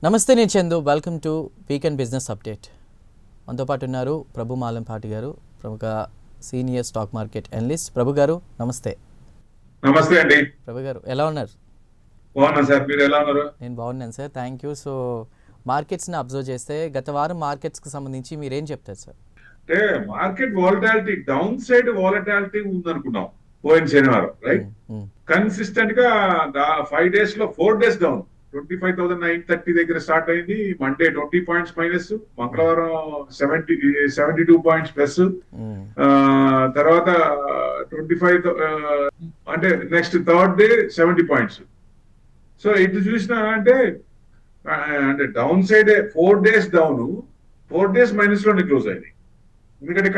నమస్తే, నేను Chandu. Welcome to weekend business update. మనతో పాటు ఉన్నారు ప్రభు మాలంపాటి గారు, ప్రముఖ సీనియర్ స్టాక్ మార్కెట్ అనలిస్ట్. ప్రభు గారు నమస్తే. నమస్తే అండి. ప్రభు గారు ఎలా ఉన్నారు? బాగున్నాను సార్, మీరు ఎలా ఉన్నారు? నేను బాగున్నాను సార్, థ్యాంక్ యూ. సో మార్కెట్స్ని అబ్జర్వ్ చేస్తే గత వారం మార్కెట్స్కి సంబంధించి మీరేం చెప్తారు సార్? అంటే market volatility, downside volatility ఉందనుకున్నాం పోయిన శనివారం, రైట్? కన్సిస్టెంట్ గా 5 days లో 4 days డౌన్. 25,930 దగ్గర స్టార్ట్ అయింది. మండే 20 points మైనస్, మంగళవారం 72 points ప్లస్, తర్వాత 25 అంటే next third day 70 points. So ఇటు చూసినా అంటే down side 4 days down, 4 days minus లోనే క్లోజ్ అయింది. ఎందుకంటే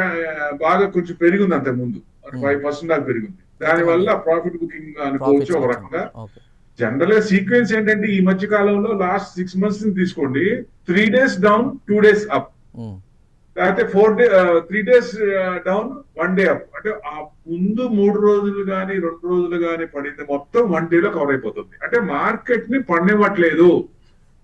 బాగా కొంచెం పెరిగింది అంతకు ముందు, 5% దాకా పెరిగింది. దానివల్ల ప్రాఫిట్ బుకింగ్ అనుకోవచ్చు ఒక రకంగా. జనరల్ గా సీక్వెన్స్ ఏంటంటే ఈ మధ్య కాలంలో లాస్ట్ 6 months తీసుకోండి, 3 days డౌన్, 2 days అప్, లేకపోతే 3 days డౌన్, 1 day అప్. అంటే ఆ ముందు 3 రోజులు కానీ 2 రోజులు కానీ పడింది మొత్తం 1 day లో కవర్ అయిపోతుంది. అంటే మార్కెట్ ని పడినివ్వట్లేదు,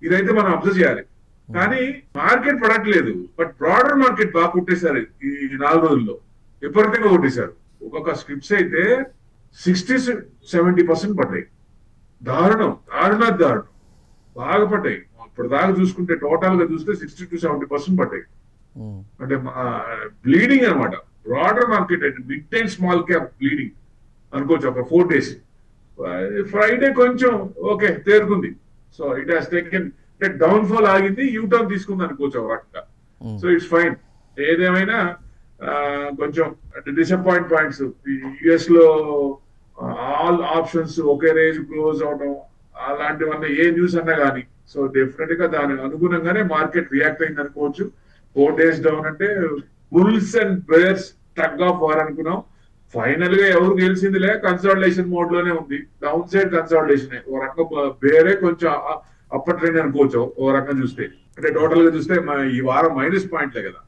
ఇదైతే మనం అబ్జర్వ్ చేయాలి. కానీ మార్కెట్ పడట్లేదు, బట్ బ్రాడర్ మార్కెట్ బాగా కొట్టేశారు ఈ 4 రోజుల్లో, విపరీతంగా కొట్టేశారు. ఒక్కొక్క స్క్రిప్ట్స్ అయితే 60-70% పడ్డాయి. దారుణం బాగా పడ్డాయి. ఇప్పుడు దాకా చూసుకుంటే టోటల్ గా చూస్తే 60-70% పడ్డాయి. అంటే బ్లీడింగ్ అనమాట. బ్రాడర్ మార్కెట్ అంటే mid and small cap bleeding అనుకోవచ్చు. ఒక 4 days. ఫ్రైడే కొంచెం ఓకే తేరుకుంది. సో ఇట్ హాస్ టేకెన్ అంటే డౌన్ ఫాల్ ఆగింది, యూటర్న్ తీసుకుంది అనుకోవచ్చు ఒక రకంగా. So it's fine. ఏదేమైనా కొంచెం డిసప్పాయింట్ పాయింట్స్. యుఎస్ లో ఆల్ ఆప్షన్స్ ఒకే రేంజ్ క్లోజ్ అవడం అలాంటివన్నీ ఏ న్యూస్ అన్నా కానీ, సో డెఫినెట్ గా దాని అనుగుణంగానే మార్కెట్ రియాక్ట్ అయింది అనుకోవచ్చు. 4 days డౌన్ అంటే bulls and bears tug of war అనుకున్నాం. ఫైనల్ గా ఎవరు గెలిచిందిలే, కన్సాలిడేషన్ మోడ్ లోనే ఉంది. డౌన్ సైడ్ కన్సాలిడేషన్, ఒక రకంగా బేరే కొంచెం అప్పర్ ట్రెండ్ అనుకోవచ్చు ఒక రకంగా చూస్తే. అంటే టోటల్ గా చూస్తే ఈ వారం మైనస్ పాయింట్లే కదా.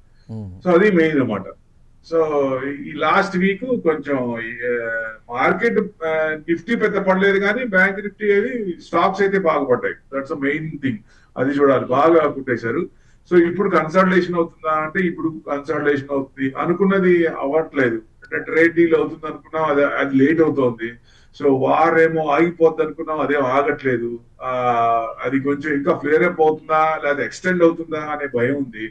సో అది మెయిన్ అన్నమాట. సో ఈ లాస్ట్ వీక్ కొంచెం మార్కెట్ నిఫ్టీ పెద్ద పడలేదు కానీ బ్యాంక్ నిఫ్టీ అవి స్టాక్స్ అయితే బాగా పడ్డాయి. దట్స్ మెయిన్ థింగ్, అది చూడాలి. బాగా కుట్టేశారు. సో ఇప్పుడు కన్సల్టేషన్ అవుతుందా అంటే ఇప్పుడు కన్సల్టేషన్ అవుతుంది. అనుకున్నది అవ్వట్లేదు. అంటే ట్రేడ్ డీల్ అవుతుంది అనుకున్నాం, అది లేట్ అవుతోంది. సో వార్ ఏమో ఆగిపోద్ది అనుకున్నాం, అదేం ఆగట్లేదు. అది కొంచెం ఇంకా ఫ్లేర్ అప్ అవుతుందా లేదా ఎక్స్టెండ్ అవుతుందా అనే భయం ఉంది.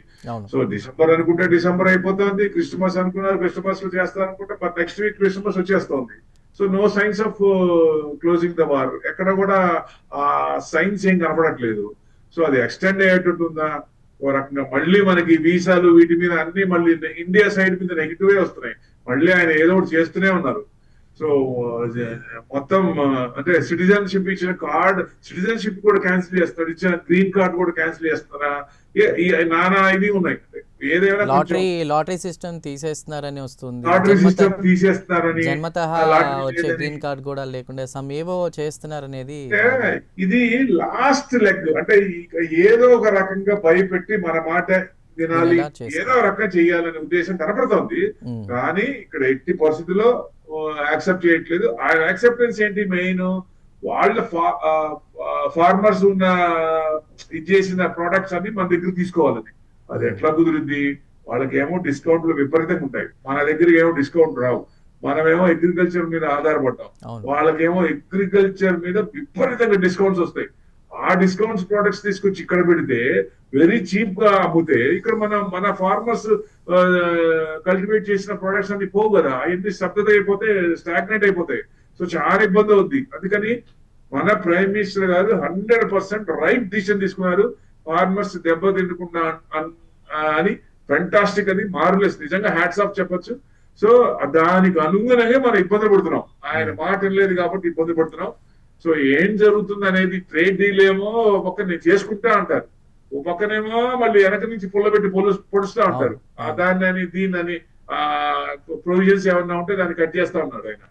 సో డిసెంబర్ అనుకుంటే డిసెంబర్ అయిపోతుంది, క్రిస్మస్ అనుకున్నారు క్రిస్మస్ లో చేస్తారు అనుకుంటే మరి నెక్స్ట్ వీక్ క్రిస్మస్ వచ్చేస్తోంది. So no signs of closing the war, ఎక్కడ కూడా ఆ సైన్స్ ఏం కనపడట్లేదు. సో అది ఎక్స్టెండ్ అయ్యేటట్టుందా ఓ రకంగా. మళ్ళీ మనకి వీసాలు వీటి మీద అన్ని మళ్ళీ ఇండియా సైడ్ మీద నెగిటివే వస్తున్నాయి. మళ్ళీ ఆయన ఏదో ఒకటి చేస్తూనే ఉన్నారు. సో మొత్తం అంటే సిటిజన్షిప్ ఇచ్చిన కార్డ్, సిటిజన్షిప్ కూడా క్యాన్సిల్ చేస్తారు, ఇచ్చిన గ్రీన్ కార్డ్ కూడా క్యాన్సిల్ చేస్తారా, నానా ఇది ఉన్నాయి. ఏదైనా లాటరీ సిస్టమ్ తీసేస్తున్నారని వస్తుంది, లాటరీ సిస్టమ్ తీసేస్తున్నారని, జన్మతః వచ్చే గ్రీన్ కార్డ్ కూడా లేకుండా సమ్ ఏవో చేస్తున్నారనేది. ఇది లాస్ట్ లెగ్. అంటే ఏదో ఒక రకంగా భయపెట్టి మన మాట వినాలి, ఏదో రకంగా చేయాలనే ఉద్దేశం కనపడుతోంది. కానీ ఇక్కడ ఎట్టి పరిస్థితుల్లో యాక్సెప్ట్ చేయట్లేదు. ఆయన యాక్సెప్టెన్స్ ఏంటి? మెయిన్ వాళ్ళ ఫార్మర్స్ ఉన్న ఇది చేసిన ప్రొడక్ట్స్ అన్ని మన దగ్గర తీసుకోవాలని. అది ఎట్లా కుదిరింది? వాళ్ళకేమో డిస్కౌంట్లు విపరీతంగా ఉంటాయి, మన దగ్గర ఏమో డిస్కౌంట్ రావు. మనమేమో అగ్రికల్చర్ మీద ఆధారపడ్డాం, వాళ్ళకేమో అగ్రికల్చర్ మీద విపరీతంగా డిస్కౌంట్స్ వస్తాయి. ఆ డిస్కౌంట్స్ ప్రొడక్ట్స్ తీసుకొచ్చి ఇక్కడ పెడితే వెరీ చీప్ గా అమ్ముతే ఇక్కడ మన ఫార్మర్స్ కల్టివేట్ చేసిన ప్రొడక్ట్స్ అన్ని పోవు కదా, అవన్నీ స్తబ్దత అయిపోతే స్టాగ్నేట్ అయిపోతాయి. సో చాలా ఇబ్బంది అవుద్ది. అందుకని మన ప్రైమ్ మినిస్టర్ గారు 100% రైట్ డిసిషన్ తీసుకున్నారు. ఫార్మర్స్ దెబ్బ తినకుండా అని ఫెంటాస్టిక్, అది మార్వెలస్, నిజంగా హ్యాట్స్ ఆఫ్ చెప్పొచ్చు. సో దానికి అనుగుణంగా మనం ఇబ్బంది పడుతున్నాం. ఆయన మాట లేదు కాబట్టి ఇబ్బంది పడుతున్నాం. సో ఏం జరుగుతుంది అనేది, ట్రేడ్ డీల్ ఏమో పక్కన నేను చేసుకుంటా అంటారు, ఓ పక్కనేమో మళ్ళీ వెనక నుంచి పుల్లబెట్టి పొడుస్తూ ఉంటారు. దాన్ని అని దీన్ని ప్రొవిజన్స్ ఏమన్నా ఉంటే దాన్ని కట్ చేస్తా ఉన్నాడు ఆయన.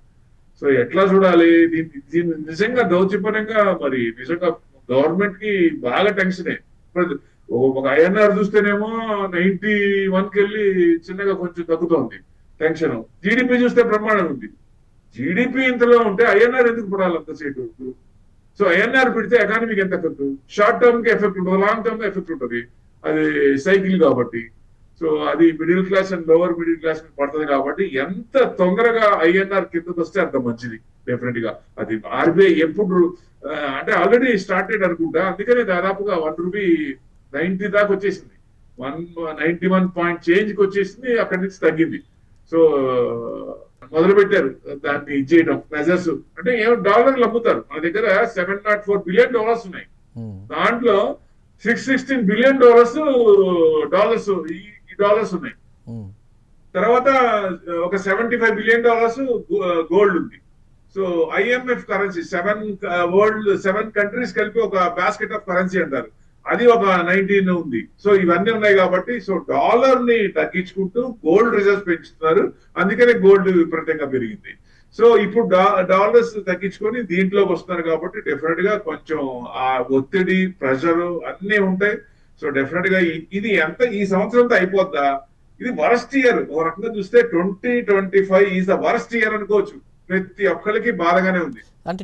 సో ఎట్లా చూడాలి దీన్ని? నిజంగా దౌర్జన్యంగా మరి నిజంగా గవర్నమెంట్ కి బాగా టెన్షనే. ఒక ఐఎన్ఆర్ చూస్తేనేమో 91కి వెళ్ళి చిన్నగా కొంచెం తగ్గుతోంది టెన్షన్. జీడిపి చూస్తే బ్రహ్మాండంగా ఉంది. జీడిపి ఇంతలో ఉంటే ఐఎన్ఆర్ ఎందుకు పడాలి అంతసేపు? సో ఐఎన్ఆర్ పెడితే ఎకానమీకి ఎంత ఎఫెక్ట్, షార్ట్ టర్మ్ కి ఎఫెక్ట్ ఉంటుంది, లాంగ్ టర్మ్ ఎఫెక్ట్ ఉంటుంది. అది సైకిల్ కాబట్టి. సో అది middle class and lower middle class పడుతుంది కాబట్టి ఎంత తొందరగా ఐఎన్ఆర్ కిందకు వస్తే అంత మంచిది డెఫినెట్ గా. అది ఆర్బీఐ ఎప్పుడు అంటే ఆల్రెడీ స్టార్టెడ్ అనుకుంటా, అందుకనే దాదాపుగా ₹1.90 దాకా వచ్చేసింది. 191 పాయింట్ చేంజ్ కి వచ్చేసింది, అక్కడి నుంచి తగ్గింది. సో మొదలు పెట్టారు దాన్ని ఇచ్చేయడం మెజర్స్. అంటే ఏమో డాలర్లు అమ్ముతారు, మన దగ్గర $704 బిలియన్ ఉన్నాయి, దాంట్లో $616 బిలియన్ డాలర్స్ ఉన్నాయి. తర్వాత ఒక $75 బిలియన్ గోల్డ్ ఉంది. సో ఐఎంఎఫ్ కరెన్సీ 7 కంట్రీస్ కలిపి ఒక బాస్కెట్ ఆఫ్ కరెన్సీ అంటారు, అది ఒక 19 ఉంది. సో ఇవన్నీ ఉన్నాయి కాబట్టి సో డాలర్ ని తగ్గించుకుంటూ గోల్డ్ రిజర్వ్స్ పెంచుతున్నారు, అందుకనే గోల్డ్ విపరీతంగా పెరిగింది. సో ఇప్పుడు డాలర్స్ తగ్గించుకొని దీంట్లోకి వస్తున్నారు కాబట్టి డెఫినెట్ గా కొంచెం ఆ ఒత్తిడి ప్రెషర్ అన్ని ఉంటాయి. సో డెఫినెట్ గా ఇది ఎంత ఈ సంవత్సరంతో అయిపోద్దా, ఇది వరస్ట్ ఇయర్ ఒక రకంగా చూస్తే 2025 ఈజ్ ద వరస్ట్ ఇయర్ అనుకోవచ్చు. ప్రతి ఒక్కరికి బాధగానే ఉంది. అంటే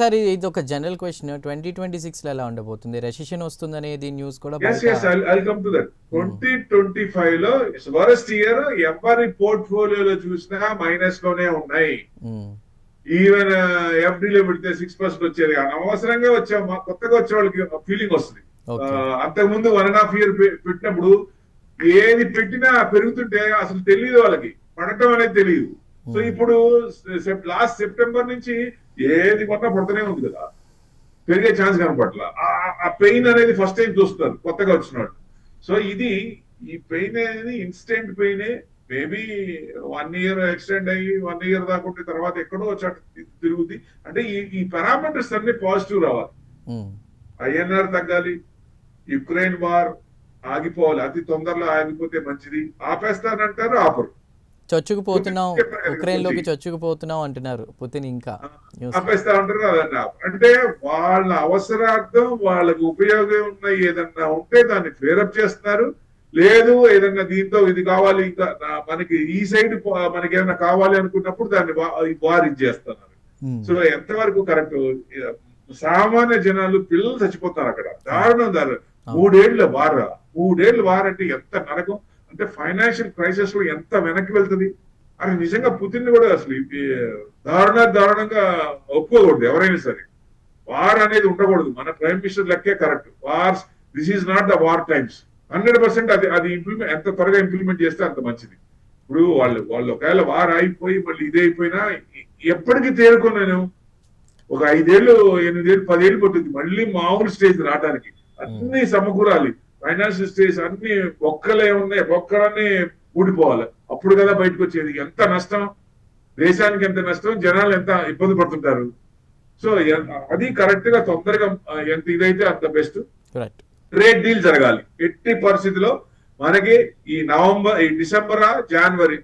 సార్ ఇది ఒక జనరల్ క్వశ్చన్, 2026 లో ఎలా ఉండబోతుంది? రెసిషన్ వస్తుంది అనేది న్యూస్ కూడా 2025 లో వరస్ట్ ఇయర్ ఎవరి పోర్ట్ఫోలియోలో చూసినా మైనస్ లోనే ఉన్నాయి. ఈవెన్ ఎఫ్డీలో పెడితే 6% వచ్చేది, అనవసరంగా కొత్తగా వచ్చే వాళ్ళకి ఫీలింగ్ వస్తుంది. అంతకుముందు 1.5 year పెట్టినప్పుడు ఏది పెట్టినా పెరుగుతుంటే అసలు తెలియదు, వాళ్ళకి పడటం అనేది తెలియదు. సో ఇప్పుడు లాస్ట్ సెప్టెంబర్ నుంచి ఏది కొన్నా పడుతూనే ఉంది కదా, పెరిగే ఛాన్స్ కనపట్ల. ఆ పెయిన్ అనేది ఫస్ట్ టైం చూస్తున్నారు కొత్తగా వచ్చిన వాళ్ళు. సో ఈ పెయిన్ అనేది instant pain, maybe 1 year extend అయ్యి 1 year దాకా ఉంటే తర్వాత ఎక్కడో చోట తిరుగుద్ది. అంటే ఈ పారామీటర్స్ అన్ని పాజిటివ్ రావాలి. ఐఎన్ఆర్ తగ్గాలి, యుక్రెయిన్ వార్ ఆగిపోవాలి, అతి తొందరలో ఆగిపోతే మంచిది. ఆపేస్తానంటారు, ఆపరు. చొచ్చుకుపోతున్నాం, ఉక్రెయిన్ లోకి చొచ్చుకుపోతున్నాం అంటున్నారు పుతిన్. ఇంకా ఆపేస్తా ఉంటారు అదన్నా. అంటే వాళ్ళ అవసరార్థం వాళ్ళకి ఉపయోగం ఉన్న ఏదన్నా ఉంటే దాన్ని ఫేరప్ చేస్తున్నారు. లేదు ఏదన్నా దీంతో ఇది కావాలి, ఇంకా మనకి ఈ సైడ్ మనకి ఏమైనా కావాలి అనుకున్నప్పుడు దాన్ని వార్ ఇచ్చేస్తున్నారు. సో ఎంతవరకు కరెక్ట్? సామాన్య జనాలు, పిల్లలు చచ్చిపోతారు అక్కడ, దారుణం. 3 ఏళ్ల వార్ అంటే ఎంత నరకం. అంటే ఫైనాన్షియల్ క్రైసిస్ లో ఎంత వెనక్కి వెళ్తుంది. అది నిజంగా పుతిన్ కూడా అసలు దారుణంగా ఒప్పుకోకూడదు ఎవరైనా సరే. వార్ అనేది ఉండకూడదు. మన ప్రైమ్ మినిస్టర్ లెక్కే correct. Wars, this is not the war times. 100% అది ఇంప్లిమెంట్ ఎంత త్వరగా ఇంప్లిమెంట్ చేస్తే అంత మంచిది. ఇప్పుడు వాళ్ళు ఒకవేళ వార్ అయిపోయి మళ్ళీ ఇదే అయిపోయినా ఎప్పటికీ తేరుకున్నాను, ఒక 5 ఏళ్ళు 8 ఏళ్ళు 10 ఏళ్ళు పడుతుంది మళ్ళీ మామూలు స్టేజ్ రావడానికి. అన్ని సమకూరాలి, ఫైనాన్షియల్ స్టేజ్ అన్ని బొక్కలే ఉన్నాయి, బొక్కలన్నీ ఊడిపోవాలి, అప్పుడు కదా బయటకు వచ్చేది. ఎంత నష్టం దేశానికి, ఎంత నష్టం, జనాలు ఎంత ఇబ్బంది పడుతుంటారు. సో అది కరెక్ట్ గా తొందరగా ఎంత ఇదైతే అంత బెస్ట్. ట్రేడ్ డీల్ జరగాలి ఎట్టి పరిస్థితిలో. మనకి ఈ డిసెంబర్ జనవరి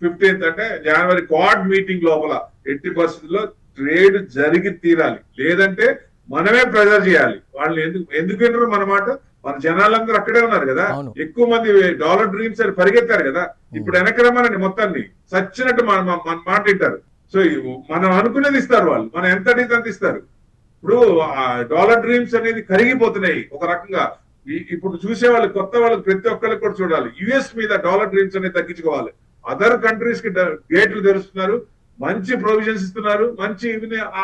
15th అంటే జనవరి క్వాడ్ మీటింగ్ లోపల ఎట్టి పరిస్థితుల్లో ట్రేడ్ జరిగి తీరాలి. లేదంటే మనమే ప్రెజర్ చేయాలి వాళ్ళని. ఎందుకు వినరు మన మాట? మన జనాలందరూ అక్కడే ఉన్నారు కదా, ఎక్కువ మంది డాలర్ డ్రీమ్స్ అని పరిగెత్తారు కదా. ఇప్పుడు వెనక్కి రమ్మనండి, మొత్తాన్ని సచ్చినట్టు మన మాట వింటారు. సో మనం అనుకునేది ఇస్తారు వాళ్ళు, మనం ఎంత అడిగితే అంత ఇస్తారు. ఇప్పుడు డాలర్ డ్రీమ్స్ అనేది కరిగిపోతున్నాయి ఒక రకంగా. ఇప్పుడు చూసే వాళ్ళకి, కొత్త వాళ్ళకి, ప్రతి ఒక్కరికి కూడా చూడాలి, యుఎస్ మీద డాలర్ డ్రీమ్స్ అనేది తగ్గించుకోవాలి. అదర్ కంట్రీస్ కి గేట్లు తెరుస్తున్నారు, మంచి ప్రొవిజన్స్ ఇస్తున్నారు, మంచి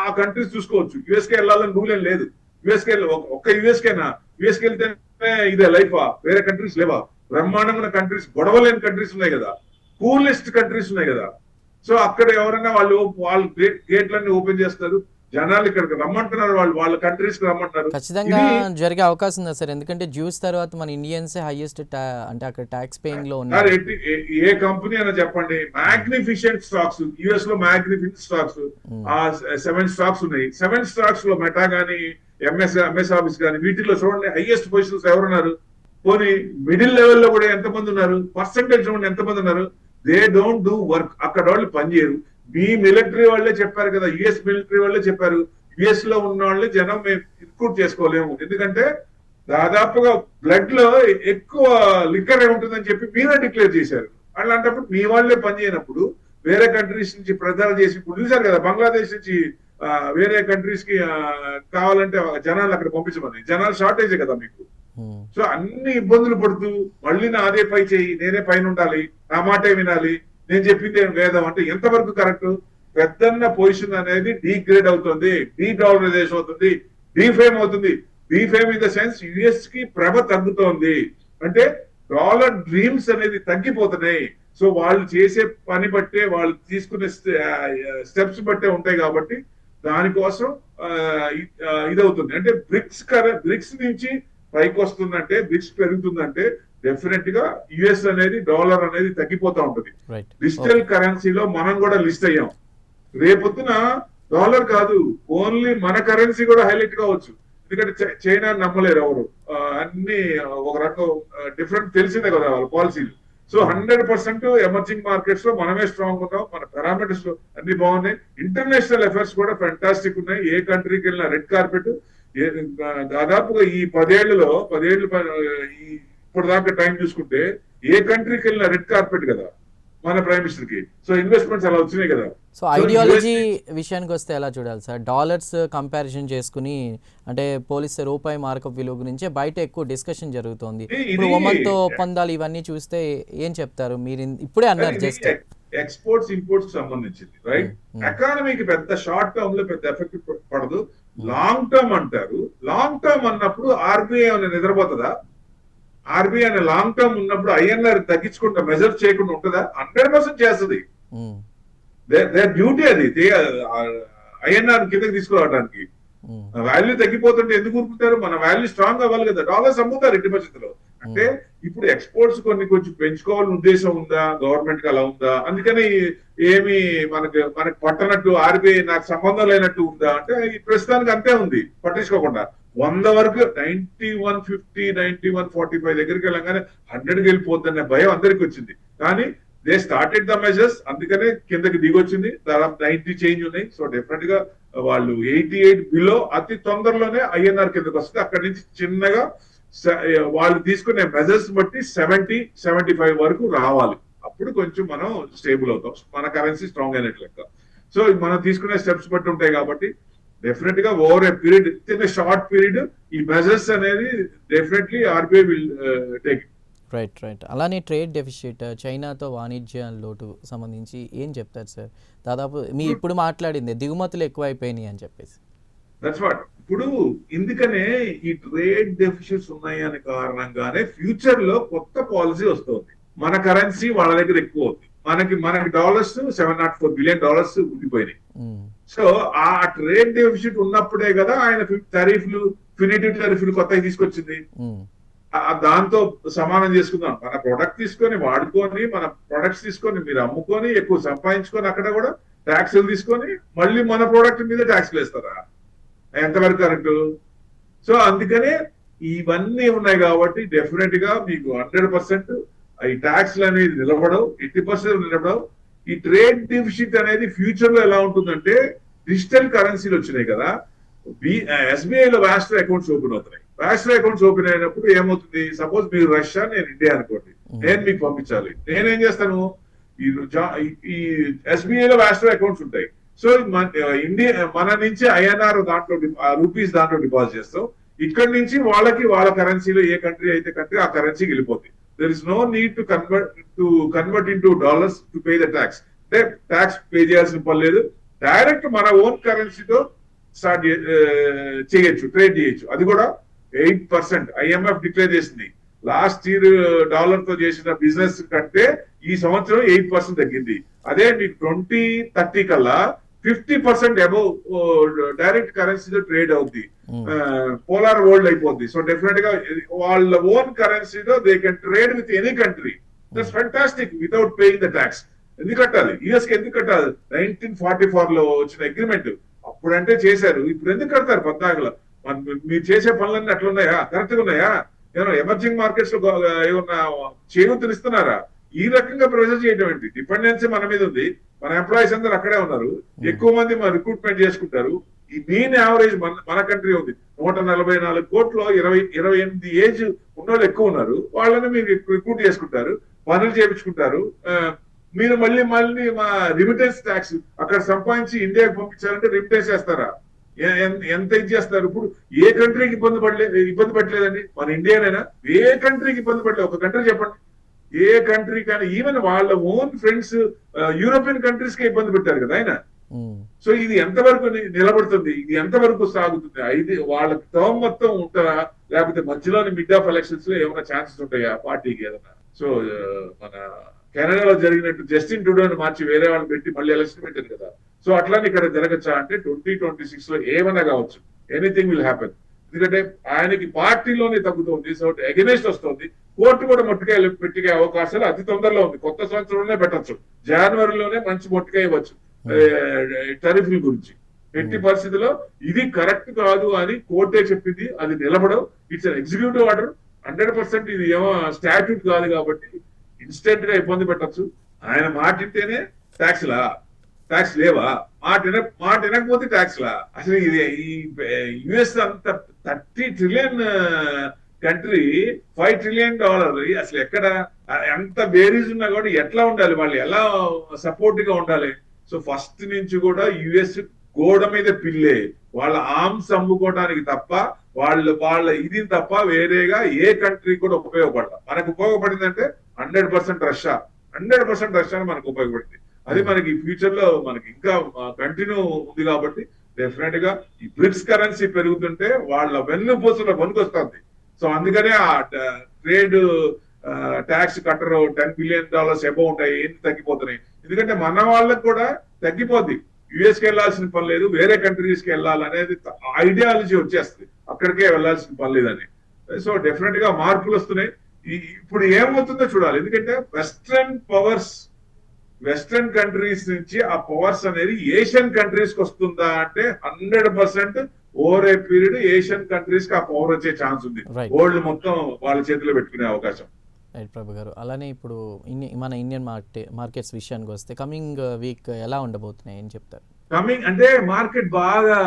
ఆ కంట్రీస్ చూసుకోవచ్చు. యుఎస్కే వెళ్ళాలని రూల్ ఏం లేదు. యుఎస్కే ఒక్క యుఎస్కేనా? యుఎస్కి వెళ్తేనే ఇదే లైఫా? వేరే కంట్రీస్ లేవా? బ్రహ్మాండమైన కంట్రీస్, గొడవలేని కంట్రీస్ ఉన్నాయి కదా, కూలెస్ట్ కంట్రీస్ ఉన్నాయి కదా. సో అక్కడ ఎవరైనా వాళ్ళు గేట్లన్నీ ఓపెన్ చేస్తారు, జనాలు ఇక్కడికి రమ్మంటున్నారు, వాళ్ళ కంట్రీస్ కి రమ్మంటున్నారు. ఖచ్చితంగా జరిగే అవకాశం ఉందా సార్? ఎందుకంటే జ్యూస్ తర్వాత మన ఇండియన్స్ హైయెస్ట్ అంటే అక్కడ ట్యాక్స్ పేయింగ్ లో ఉన్నారు. ఏ కంపెనీ అయినా చెప్పండి, మ్యాగ్నిఫిషెంట్ స్టాక్స్, యుఎస్ లో మ్యాగ్నిఫిషెంట్ స్టాక్స్ 7 స్టాక్స్ ఉన్నాయి. 7 స్టాక్స్ లో మెటా గానీ, ఎంఎస్ ఆఫీస్ కానీ, వీటిలో చూడండి హైయెస్ట్ పొజిషన్స్ ఎవరున్నారు. పోనీ మిడిల్ లెవెల్లో కూడా ఎంతమంది ఉన్నారు, పర్సంటేజ్ చూడండి ఎంతమంది ఉన్నారు. They don't do work. అక్కడ వాళ్ళు పనిచేయరు. మీ మిలిటరీ వాళ్ళే చెప్పారు కదా, యుఎస్ మిలిటరీ వాళ్ళే చెప్పారు, యుఎస్ లో ఉన్న వాళ్ళని జనం మేము రిక్రూట్ చేసుకోలేము, ఎందుకంటే దాదాపుగా బ్లడ్ లో ఎక్కువ లిక్కర్ ఉంటుందని చెప్పి మీరే డిక్లేర్ చేశారు. అలాంటప్పుడు మీ వాళ్ళే పనిచేయనప్పుడు వేరే కంట్రీస్ నుంచి ప్రచారం చేసి, ఇప్పుడు చూశారు కదా బంగ్లాదేశ్ నుంచి వేరే కంట్రీస్ కి కావాలంటే జనాలు అక్కడ పంపించమని, జనాలు షార్టేజే కదా మీకు. సో అన్ని ఇబ్బందులు పడుతూ మళ్ళీ నా అదే పై చేయి, నేనే పైన ఉండాలి, నా మాటే వినాలి, నేను చెప్పింది ఏం వేదం అంటే ఎంతవరకు కరెక్ట్? పెద్దన్న పొజిషన్ అనేది డీగ్రేడ్ అవుతుంది, డీడాలరైజేషన్ అవుతుంది, డీఫేమ్ అవుతుంది. Defame in the sense US కి ప్రభ తగ్గుతోంది, అంటే డాలర్ డ్రీమ్స్ అనేది తగ్గిపోతున్నాయి. సో వాళ్ళు చేసే పని బట్టే, వాళ్ళు తీసుకునే స్టెప్స్ బట్టే ఉంటాయి కాబట్టి దానికోసం ఇదవుతుంది. అంటే బ్రిక్స్ నుంచి పైకి వస్తుందంటే, బ్రిక్స్ పెరుగుతుందంటే డెఫినెట్ గా యుఎస్ అనేది, డాలర్ అనేది తగ్గిపోతా ఉంటుంది. డిజిటల్ కరెన్సీలో మనం కూడా లిస్ట్ అయ్యాం. రేపొద్దున డాలర్ కాదు, ఓన్లీ మన కరెన్సీ కూడా హైలైట్ కావచ్చు. ఎందుకంటే చైనా నమ్మలేరు ఎవరు, అన్ని ఒక రకం డిఫరెంట్ తెలిసిందే కదా వాళ్ళ పాలసీలు. సో 100% ఎమర్జింగ్ మార్కెట్స్ లో మనమే స్ట్రాంగ్ ఉన్నాం, మన పారామీటర్స్ అన్ని బాగున్నాయి. ఇంటర్నేషనల్ అఫైర్స్ కూడా ఫెంటాస్టిక్ ఉన్నాయి. ఏ కంట్రీకి వెళ్ళినా రెడ్ కార్పెట్. దాదాపుగా ఈ 10 ఏళ్ళు ఇప్పుడు దాకా టైం చూసుకుంటే ఏ కంట్రీకి వెళ్ళినా రెడ్ కార్పెట్ కదా మన ప్రైమ్ మినిస్టర్ కి. సో ఇన్వెస్ట్మెంట్స్ అలా వచ్చినాయి కదా. సో ఐడియాలజీ విషయానికి వస్తే ఎలా చూడాలి సార్? డాలర్స్ కంపారిజన్ చేసుకుని, అంటే పోలిస్తే రూపాయి మార్కప్ విలువ గురించి బయట ఎక్కువ డిస్కషన్ జరుగుతోంది. ఇప్పుడు ఒమన్తో ఒప్పందాలు ఇవన్నీ చూస్తే ఏం చెప్తారు మీరు? ఇప్పుడే అన్నారు జస్ట్ ఎక్స్పోర్ట్స్ ఇంపోర్ట్స్ సంబంధించింది, రైట్? ఎకానమీకి పెద్ద షార్ట్ టర్మ్ లో పెద్ద ఎఫెక్ట్ పడదు. లాంగ్ టర్మ్ అంటారు. లాంగ్ టర్మ్ అన్నప్పుడు ఆర్బీఐ నిద్రపోతుందా? ఆర్బీఐ అనే లాంగ్ టర్మ్ ఉన్నప్పుడు ఐఎన్ఆర్ తగ్గించుకుంటా మెజర్ చేయకుండా ఉంటుందా? 100% చేస్తుంది. డ్యూటీ అది ఐఎన్ఆర్ కిందకి తీసుకురావడానికి. వాల్యూ తగ్గిపోతుంటే ఎందుకు ఊరుకుంటారు? మన వాల్యూ స్ట్రాంగ్ అవ్వాలి కదా. డాలర్స్ అమ్ముతారు ఎట్టి పరిస్థితుల్లో. అంటే ఇప్పుడు ఎక్స్పోర్ట్స్ కొంచెం పెంచుకోవాలని ఉద్దేశం ఉందా గవర్నమెంట్ కి? అలా ఉందా? అందుకని ఏమి మనకి పట్టనట్టు, ఆర్బీఐ నాకు సంబంధం లేనట్టు ఉందా అంటే ఈ ప్రస్తుతానికి అంతే ఉంది, పట్టించుకోకుండా. 100 వరకు 9150, 9145 దగ్గరికి వెళ్ళగానే 100కి వెళ్ళిపోద్దనే భయం అందరికి వచ్చింది. కానీ దే స్టార్టెడ్ ద మెజర్స్, అందుకనే కిందకి దిగొచ్చింది. దాదాపు 90 చేంజ్ ఉన్నాయి. సో డెఫినెట్ గా వాళ్ళు 88 బిలో అతి తొందరలోనే ఐఎన్ఆర్ కిందకి వస్తుంది. అక్కడి నుంచి చిన్నగా వాళ్ళు తీసుకునే మెజర్స్ బట్టి 70-75 వరకు రావాలి. అప్పుడు కొంచెం మనం స్టేబుల్ అవుతాం, మన కరెన్సీ స్ట్రాంగ్ అయినట్లు లెక్క. సో మనం తీసుకునే స్టెప్స్ బట్టి ఉంటాయి కాబట్టి డెఫినెట్ గా over a period, in short period ఈ మెజర్స్ అనేది definitely RBI will take. Right. అలానే ట్రేడ్ డెఫిసిట్, చైనాతో వాణిజ్య లోటు సంబంధించి ఏం చెప్తారు సార్? దాదాపు మీ ఇప్పుడు మాట్లాడింది దిగుమతులు ఎక్కువైపోయినాయి అని చెప్పేసి. That's what. ఇప్పుడు ఇందుకనే ఈ ట్రేడ్ డెఫిసిట్స్ ఉన్నాయి అనే కారణంగానే ఫ్యూచర్ లో కొత్త పాలసీ వస్తుంది. మన కరెన్సీ వాళ్ళ దగ్గర ఎక్కువ అవుతుంది. మనకి డాలర్స్ $704 బిలియన్ ఉండిపోయినాయి. సో ఆ ట్రేడ్ డెఫిసిట్ ఉన్నప్పుడే కదా ఆయన టారిఫ్లు, ఫినిటివ్ టారిఫ్లు కొత్తగా తీసుకొచ్చింది. దాంతో సమానం చేసుకుందాం. మన ప్రొడక్ట్ తీసుకొని వాడుకొని, మన ప్రొడక్ట్స్ తీసుకొని మీరు అమ్ముకొని ఎక్కువ సంపాదించుకొని అక్కడ కూడా ట్యాక్స్లు తీసుకొని మళ్ళీ మన ప్రోడక్ట్ మీద ట్యాక్స్లు వేస్తారా? ఎంతవరకు కరెక్ట్? సో అందుకనే ఇవన్నీ ఉన్నాయి కాబట్టి డెఫినెట్ గా మీకు 100% ఈ ట్యాక్స్లు అనేది నిలబడవు, 80% నిలబడవు. ఈ ట్రేడ్ డెఫిసిట్ అనేది ఫ్యూచర్ లో ఎలా ఉంటుందంటే, డిజిటల్ కరెన్సీలు వచ్చినాయి కదా, ఎస్బీఐ లో వ్యాస్టర్ అకౌంట్స్ ఓపెన్ అవుతున్నాయి. వ్యాస్టర్ అకౌంట్స్ ఓపెన్ అయినప్పుడు ఏమవుతుంది? సపోజ్ మీరు రష్యా, నేను ఇండియా అనుకోండి, నేను మీకు పంపించాలి. నేనేం చేస్తాను? ఈ ఎస్బీఐ లో వ్యాస్టర్ అకౌంట్స్ ఉంటాయి. సో ఇండియా మన నుంచి ఐఎన్ఆర్ దాంట్లో రూపీస్ దాంట్లో డిపాజిట్ చేస్తాం. ఇక్కడ నుంచి వాళ్ళ కరెన్సీలో ఏ కంట్రీ అయితే కంట్రీ ఆ కరెన్సీకి వెళ్ళిపోతుంది. There is no need to convert in dollars to pay the tax. అంటే ట్యాక్స్ పే చేయాల్సిన పని లేదు. డైరెక్ట్ మన ఓన్ కరెన్సీతో స్టార్ట్ చేయొచ్చు, ట్రేడ్ చేయొచ్చు. అది కూడా 8%. IMF డిక్లేర్ చేసింది లాస్ట్ ఇయర్ డాలర్ తో చేసిన బిజినెస్ కంటే ఈ సంవత్సరం 8% తగ్గింది. అదే మీకు 2030 కల్లా 50% అబౌవ్ డైరెక్ట్ కరెన్సీతో ట్రేడ్ అవుద్ది. పోలార్ వరల్డ్ అయిపోద్ది. సో డెఫినెట్ గా వాళ్ళ ఓన్ కరెన్సీతో they can trade with any country. That's fantastic without paying the tax. ఎందుకు కట్టాలి? యుఎస్ కి ఎందుకు కట్టాలి? 1944 లో వచ్చిన అగ్రిమెంట్ అప్పుడంటే చేశారు. ఇప్పుడు ఎందుకు కడతారు 14లో? మీరు చేసే పనులన్నీ అట్లున్నాయా? కరెక్ట్ గా ఉన్నాయా? ఏమన్నా ఎమర్జింగ్ మార్కెట్స్ లో ఏమన్నా చేయూతనిస్తున్నారా? ఈ రకంగా ప్రెజర్ చేయడం ఏంటి? డిపెండెన్సీ మన మీద ఉంది. మన ఎంప్లాయీస్ అందరూ అక్కడే ఉన్నారు. ఎక్కువ మంది మన రిక్రూట్మెంట్ చేసుకుంటారు. ఈ మీన్ యావరేజ్ మన కంట్రీ ఉంది 144 కోట్లు. 28 ఏజ్ ఉన్న వాళ్ళు ఎక్కువ ఉన్నారు. వాళ్ళని మీరు రిక్రూట్ చేసుకుంటారు, పనులు చేయించుకుంటారు. మీరు మళ్ళీ మా రిమిటెన్స్ ట్యాక్స్ అక్కడ సంపాదించి ఇండియాకి పంపించాలంటే రిమిటెన్స్ చేస్తారా? ఎంత ఇది చేస్తారు? ఇప్పుడు ఏ కంట్రీకి ఇబ్బంది పెట్టలేదండి? మన ఇండియానైనా ఏ కంట్రీకి ఇబ్బంది పెట్టలేదు? ఒక కంట్రీ చెప్పండి, ఏ కంట్రీ కానీ. ఈవెన్ వాళ్ళ ఓన్ ఫ్రెండ్స్ యూరోపియన్ కంట్రీస్ కి ఇబ్బంది పెట్టారు కదా ఆయన. సో ఇది ఎంతవరకు నిలబడుతుంది? ఇది ఎంతవరకు సాగుతుంది? ఇది వాళ్ళకి టర్మ్ మొత్తం ఉంటారా, లేకపోతే మధ్యలోని మిడ్ ఆఫ్ ఎలక్షన్స్ లో ఏమైనా ఛాన్సెస్ ఉంటాయా పార్టీకి ఏదైనా? సో మన కెనడాలో జరిగినట్టు జస్టిన్ ట్రూడోని మార్చి వేరే వాళ్ళు పెట్టి మళ్ళీ ఎలక్షన్ పెట్టారు కదా. సో అట్లానే ఇక్కడ జరగచ్చా అంటే 2026 లో ఏమైనా కావచ్చు, ఎనీథింగ్ విల్ హ్యాపెన్. ఎందుకంటే ఆయనకి పార్టీలోనే తగ్గుతుంది, సో అగెనెస్ట్ వస్తుంది. కోర్టు కూడా మొట్టికాయ పెట్టికే అవకాశాలు అతి తొందరలో ఉంది. కొత్త సంవత్సరంలోనే పెట్టచ్చు, జనవరిలోనే మంచి మొట్టికాయ ఇవ్వచ్చు టరిఫ్ల గురించి. ఎట్టి పరిస్థితిలో ఇది కరెక్ట్ కాదు అని కోర్టే చెప్పింది, అది నిలబడవు. It's an executive order 100%. ఇది ఏమో స్టాట్యూట్ కాదు కాబట్టి ఇన్స్టెంట్ గా ఇబ్బంది పెట్టచ్చు. ఆయన మాటింటేనే ట్యాక్స్ లేవా? మాట వినకపోతే ట్యాక్స్ లా? అసలు ఇది ఈ యుఎస్ అంత $30 trillion కంట్రీ, $5 trillion అసలు ఎక్కడ ఎంత బేరీజ్ ఉన్నా కూడా ఎట్లా ఉండాలి, వాళ్ళు ఎలా సపోర్ట్ గా ఉండాలి? సో ఫస్ట్ నుంచి కూడా యుఎస్ గోడ మీద పిల్లే, వాళ్ళ ఆర్మ్స్ అమ్ముకోవడానికి తప్ప వాళ్ళ ఇది తప్ప వేరేగా ఏ కంట్రీ కూడా ఉపయోగపడాలి. మనకు ఉపయోగపడిందంటే 100% రష్యా, 100% రష్యా మనకు ఉపయోగపడింది. అది మనకి ఫ్యూచర్ లో మనకి ఇంకా కంటిన్యూ ఉంది కాబట్టి డెఫినెట్ గా ఈ బ్రిక్స్ కరెన్సీ పెరుగుతుంటే వాళ్ళ వెన్నుపూసలో పనికొస్తుంది. సో అందుకనే ఆ ట్రేడ్ ట్యాక్స్ కట్టరు $10 billion అబౌవ్ ఉంటాయి, ఏంటి తగ్గిపోతున్నాయి. ఎందుకంటే మన వాళ్ళకి కూడా తగ్గిపోద్ది. యుఎస్ కి వెళ్లాల్సిన పని లేదు, వేరే కంట్రీస్ కి వెళ్ళాలనేది ఐడియాలజీ వచ్చేస్తుంది, అక్కడికే వెళ్లాల్సిన పని లేదని. సో డెఫినెట్ గా మార్పులు వస్తున్నాయి. ఇప్పుడు ఏమవుతుందో చూడాలి. ఎందుకంటే వెస్ట్రన్ కంట్రీస్ నుంచి ఆ పవర్స్ అనేది ఏషియన్ కంట్రీస్ కి వస్తుందా అంటే 100% over a period Asian countries కి ఆ పవర్ వచ్చే ఛాన్స్ ఉంది. వరల్డ్ మొత్తం వాళ్ళ చేతిలో పెట్టుకునే అవకాశం. రైట్ ప్రభు గారు. అలానే ఇప్పుడు మన ఇండియన్ మార్కెట్స్ విషయానికి వస్తే కమింగ్ వీక్ ఎలా ఉండబోతున్నాయి ఏం చెప్తారు? కమింగ్ అంటే మార్కెట్ బాగా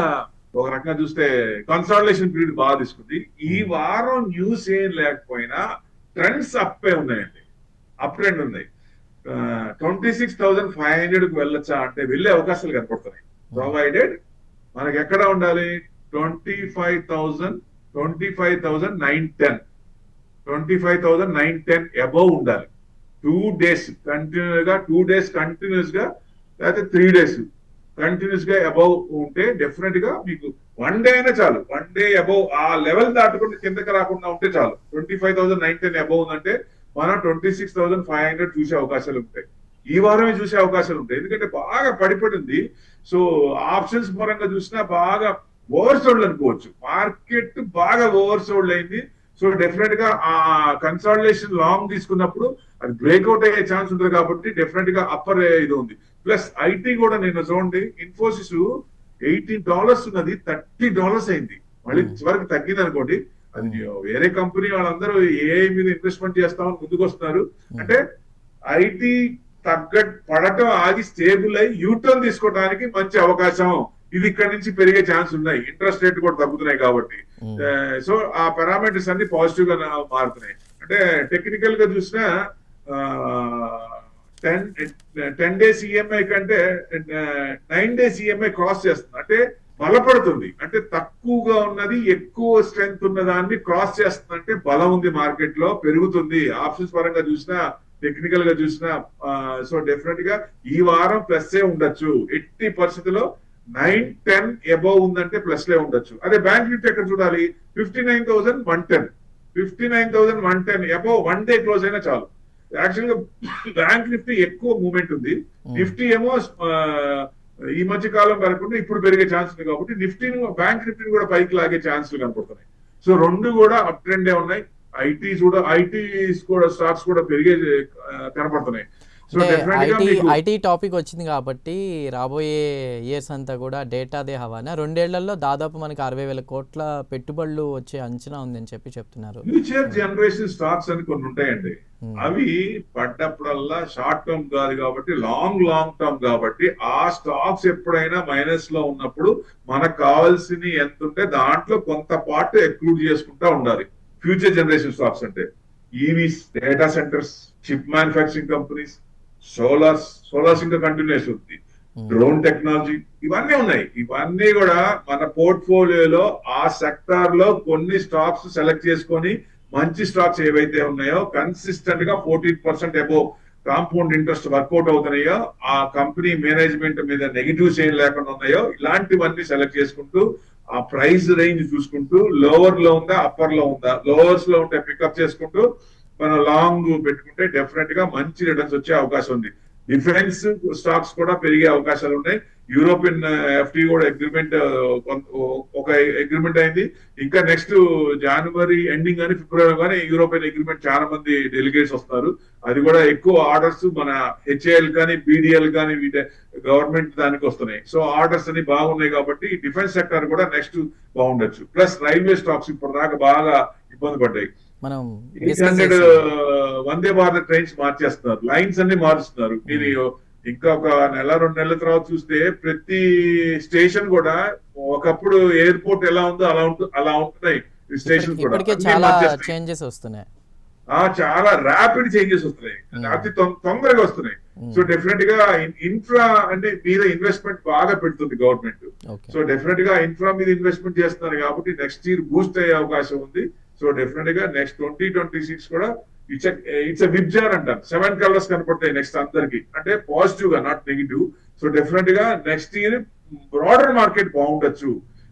ఒక రకంగా చూస్తే కన్సాలిడేషన్ పీరియడ్ బాగా తీసుకుంది. ఈ వారం న్యూస్ ఏం లేకపోయినా ట్రెండ్స్ అప్పే ఉన్నాయండి, అప్ ట్రెండ్ ఉన్నాయి. 26,500 కు వెళ్ళొచ్చా అంటే వెళ్ళే అవకాశాలు కనపడుతున్నాయి. ప్రొవైడెడ్ మనకి ఎక్కడ ఉండాలి, 25,910 అబౌవ్ ఉండాలి. 2 days కంటిన్యూస్ గా లేకపోతే 3 days కంటిన్యూస్ గా అబౌవ్ ఉంటే డెఫినెట్ గా మీకు 1 day అయినా చాలు. 1 day అబౌవ్ ఆ లెవెల్ దాటుకుంటే కిందకి రాకుండా ఉంటే చాలు. 25,910 అబౌవ్ ఉందంటే మనం 26,500 చూసే అవకాశాలు ఉంటాయి. ఈ వారమే చూసే అవకాశాలు ఉంటాయి. ఎందుకంటే బాగా పడిపడింది. సో ఆప్షన్స్ పరంగా చూసినా బాగా ఓవర్ సోల్డ్ అనుకోవచ్చు. మార్కెట్ బాగా ఓవర్ సోల్డ్ అయింది. సో డెఫినెట్ గా ఆ కన్సాలిడేషన్ లాంగ్ తీసుకున్నప్పుడు అది బ్రేక్అవుట్ అయ్యే ఛాన్స్ ఉంటుంది కాబట్టి డెఫినెట్ గా అప్పర్ ఇది ఉంది. ప్లస్ ఐటీ కూడా నిన్న చూడండి, ఇన్ఫోసిస్ $18 ఉన్నది $30 అయింది. మళ్ళీ చివరికి తగ్గింది అనుకోండి. అది వేరే కంపెనీ వాళ్ళందరూ ఏఐ మీద ఇన్వెస్ట్మెంట్ చేస్తామని ముందుకు వస్తున్నారు. అంటే ఐటీ పడటం ఆగి స్టేబుల్ అయ్యి యూటర్న్ తీసుకోవడానికి మంచి అవకాశం. ఇది ఇక్కడ నుంచి పెరిగే ఛాన్స్ ఉన్నాయి, ఇంట్రెస్ట్ రేట్ కూడా తగ్గుతున్నాయి కాబట్టి. సో ఆ పారామీటర్స్ అన్ని పాజిటివ్ గా మారుతున్నాయి. అంటే టెక్నికల్ గా చూసినా 10 days ఈఎంఐ కంటే 9 days ఈఎంఐ క్రాస్ చేస్తుంది. అంటే బలపడుతుంది. అంటే తక్కువగా ఉన్నది ఎక్కువ స్ట్రెంగ్త్ ఉన్న దాన్ని క్రాస్ చేస్తుంది. అంటే బలం ఉంది, మార్కెట్ లో పెరుగుతుంది. ఆప్షన్స్ పరంగా చూసినా టెక్నికల్ గా చూసినా. సో డెఫినెట్ గా ఈ వారం ప్లస్ ఏ ఉండొచ్చు. ఎట్టి పరిస్థితిలో 910 అబౌవ్ ఉందంటే ప్లస్ లే ఉండొచ్చు. అదే బ్యాంక్ నిఫ్టీ ఎక్కడ చూడాలి, 59,110 అబౌవ్ 1 day క్లోజ్ అయినా చాలు. యాక్చువల్ గా బ్యాంక్ నిఫ్టీ ఎక్కువ మూవ్మెంట్ ఉంది. నిఫ్టీ ఏమో ఈ మధ్య కాలం పెరగకుండా ఇప్పుడు పెరిగే ఛాన్స్ ఉంది కాబట్టి బ్యాంక్ నిఫ్టీని కూడా పైకి లాగే ఛాన్స్లు కనపడుతున్నాయి. సో రెండు కూడా అప్ ట్రెండే ఉన్నాయి. ఐటీ కూడా స్టాక్స్ కూడా పెరిగే కనపడుతున్నాయి. ఐటీ టాపిక్ వచ్చింది కాబట్టి రాబోయే ఇయర్స్ అంతా కూడా డేటాదే హవానా. 2 ఏళ్లలో దాదాపు మనకి 60,000 కోట్ల పెట్టుబడులు వచ్చే అంచనా ఉందని చెప్తున్నారు. ఫ్యూచర్ జనరేషన్ స్టాక్స్ అని కొన్ని ఉంటాయండి. అవి పడ్డప్పుడల్లా షార్ట్ టర్మ్ కాదు కాబట్టి లాంగ్ టర్మ్ కాబట్టి ఆ స్టాక్స్ ఎప్పుడైనా మైనస్ లో ఉన్నప్పుడు మనకు కావాల్సిన ఎంత ఉంటే దాంట్లో కొంత పార్ట్ ఎక్లూడ్ చేసుకుంటా ఉండాలి. ఫ్యూచర్ జనరేషన్ స్టాక్స్ అంటే EVs, data centres, chip manufacturing companies, solars ఇంకా కంటిన్యూస్ ఉంది, డ్రోన్ టెక్నాలజీ, ఇవన్నీ ఉన్నాయి. ఇవన్నీ కూడా మన పోర్ట్ఫోలియోలో ఆ సెక్టార్ లో కొన్ని స్టాక్స్ సెలెక్ట్ చేసుకొని మంచి స్టాక్స్ ఏవైతే ఉన్నాయో కన్సిస్టెంట్ గా 14% అబోవ్ కాంపౌండ్ ఇంట్రెస్ట్ వర్కౌట్ అవుతున్నాయో, ఆ కంపెనీ మేనేజ్మెంట్ మీద నెగిటివ్స్ ఏం లేకుండా ఉన్నాయో ఇలాంటివన్నీ సెలెక్ట్ చేసుకుంటూ ఆ ప్రైస్ రేంజ్ చూసుకుంటూ లోవర్ లో ఉందా అప్పర్ లో ఉందా, లోవర్స్ లో ఉంటే పికప్ చేసుకుంటూ మనం లాంగ్ పెట్టుకుంటే డెఫినెట్ గా మంచి రిటర్న్స్ వచ్చే అవకాశం ఉంది. డిఫెన్స్ స్టాక్స్ కూడా పెరిగే అవకాశాలు ఉన్నాయి. యూరోపియన్ ఎఫ్టీ కూడా అగ్రిమెంట్ ఒక అగ్రిమెంట్ అయింది. ఇంకా నెక్స్ట్ జనవరి ఎండింగ్ కానీ ఫిబ్రవరి కానీ యూరోపియన్ అగ్రిమెంట్ చాలా మంది డెలిగేట్స్ వస్తారు. అది కూడా ఎక్కువ ఆర్డర్స్ మన హెచ్ఏఎల్ కానీ బీడీఎల్ కానీ వీటి గవర్నమెంట్ దానికి వస్తున్నాయి. సో ఆర్డర్స్ అన్ని బాగున్నాయి కాబట్టి డిఫెన్స్ సెక్టర్ కూడా నెక్స్ట్ బాగుండొచ్చు. ప్లస్ రైల్వే స్టాక్స్ ఇప్పుడు దాకా బాగా ఇబ్బంది పడ్డాయి. మనం 800 వందే భారత్ ట్రైన్స్ మార్చేస్తున్నారు, లైన్స్ అన్ని మారుస్తున్నారు. మీరు ఇంకా ఒక నెల 2 నెలల తర్వాత చూస్తే ప్రతి స్టేషన్ కూడా ఒకప్పుడు ఎయిర్పోర్ట్ ఎలా ఉందో అలా ఉంటున్నాయి స్టేషన్ కూడా. ఇప్పటికే చాలా చేంజెస్ వస్తున్నాయి, చాలా ర్యాపిడ్ చేంజెస్ వస్తున్నాయి, అతి తొందరగా వస్తున్నాయి. సో డెఫినెట్ గా ఇన్ఫ్రా అంటే మీద ఇన్వెస్ట్మెంట్ బాగా పెడుతుంది గవర్నమెంట్. సో డెఫినెట్ గా ఇన్ఫ్రా మీద ఇన్వెస్ట్మెంట్ చేస్తున్నారు కాబట్టి నెక్స్ట్ ఇయర్ బూస్ట్ అయ్యే అవకాశం ఉంది. సో డెఫినెట్ గా నెక్స్ట్ 2026 కూడా ఇట్స్ విబ్జార్ అంటారు. 7 కలర్స్ కనపడతాయి నెక్స్ట్ అందరికి, అంటే పాజిటివ్ గా నాట్ నెగిటివ్. సో డెఫినెట్ గా నెక్స్ట్ ఇయర్ బ్రాడర్ మార్కెట్ బాగుండొచ్చు.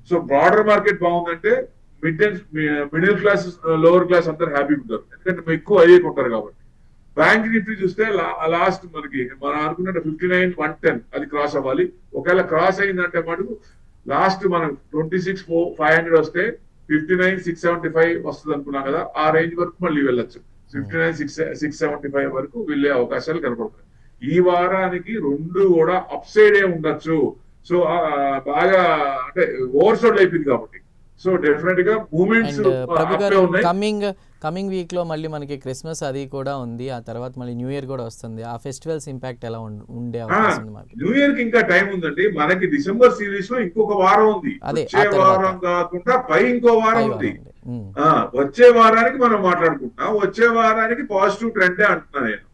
సో బ్రాడర్ మార్కెట్ బాగుందంటే మిడిల్ క్లాస్ లోవర్ క్లాస్ అందరు హ్యాపీగా ఉంటారు, ఎందుకంటే ఎక్కువ అయ్యే ఉంటారు కాబట్టి. బ్యాంక్ నిఫ్టీ చూస్తే లాస్ట్ మనం అనుకున్నట్టు 59,110 అది క్రాస్ అవ్వాలి. ఒకవేళ క్రాస్ అయిందంటే మటుకు లాస్ట్ మనం 26,500 వస్తే 59,675 వస్తుంది అనుకున్నాం కదా, ఆ రేంజ్ వరకు మళ్ళీ వెళ్ళొచ్చు. 59,675 వరకు వెళ్ళే అవకాశాలు కనపడుతున్నాయి. ఈ వారానికి 2 కూడా అప్ సైడ్ ఉండొచ్చు. సో బాగా అంటే ఓవర్ సోల్డ్ అయిపోయింది కాబట్టి. సో డెఫినెట్ గా మూమెంట్స్ కమింగ్ వీక్ లో మళ్ళీ మనకి క్రిస్మస్ అది కూడా ఉంది, ఆ తర్వాత మళ్ళీ న్యూ ఇయర్ కూడా వస్తుంది. ఆ ఫెస్టివల్స్ ఇంపాక్ట్ ఎలా ఉండే అవకాశం ఉంది మాకు? న్యూ ఇయర్ కి ఇంకా టైం ఉందండి. మనకి డిసెంబర్ సిరీస్ లో ఇంకొక వారం ఉంది, వచ్చే వారం కాకుండా ఇంకో వారం ఉంది. వచ్చే వారానికి మనం మాట్లాడుకుంటున్నాం, వచ్చే వారానికి పాజిటివ్ ట్రెండే అంటున్నా నేను.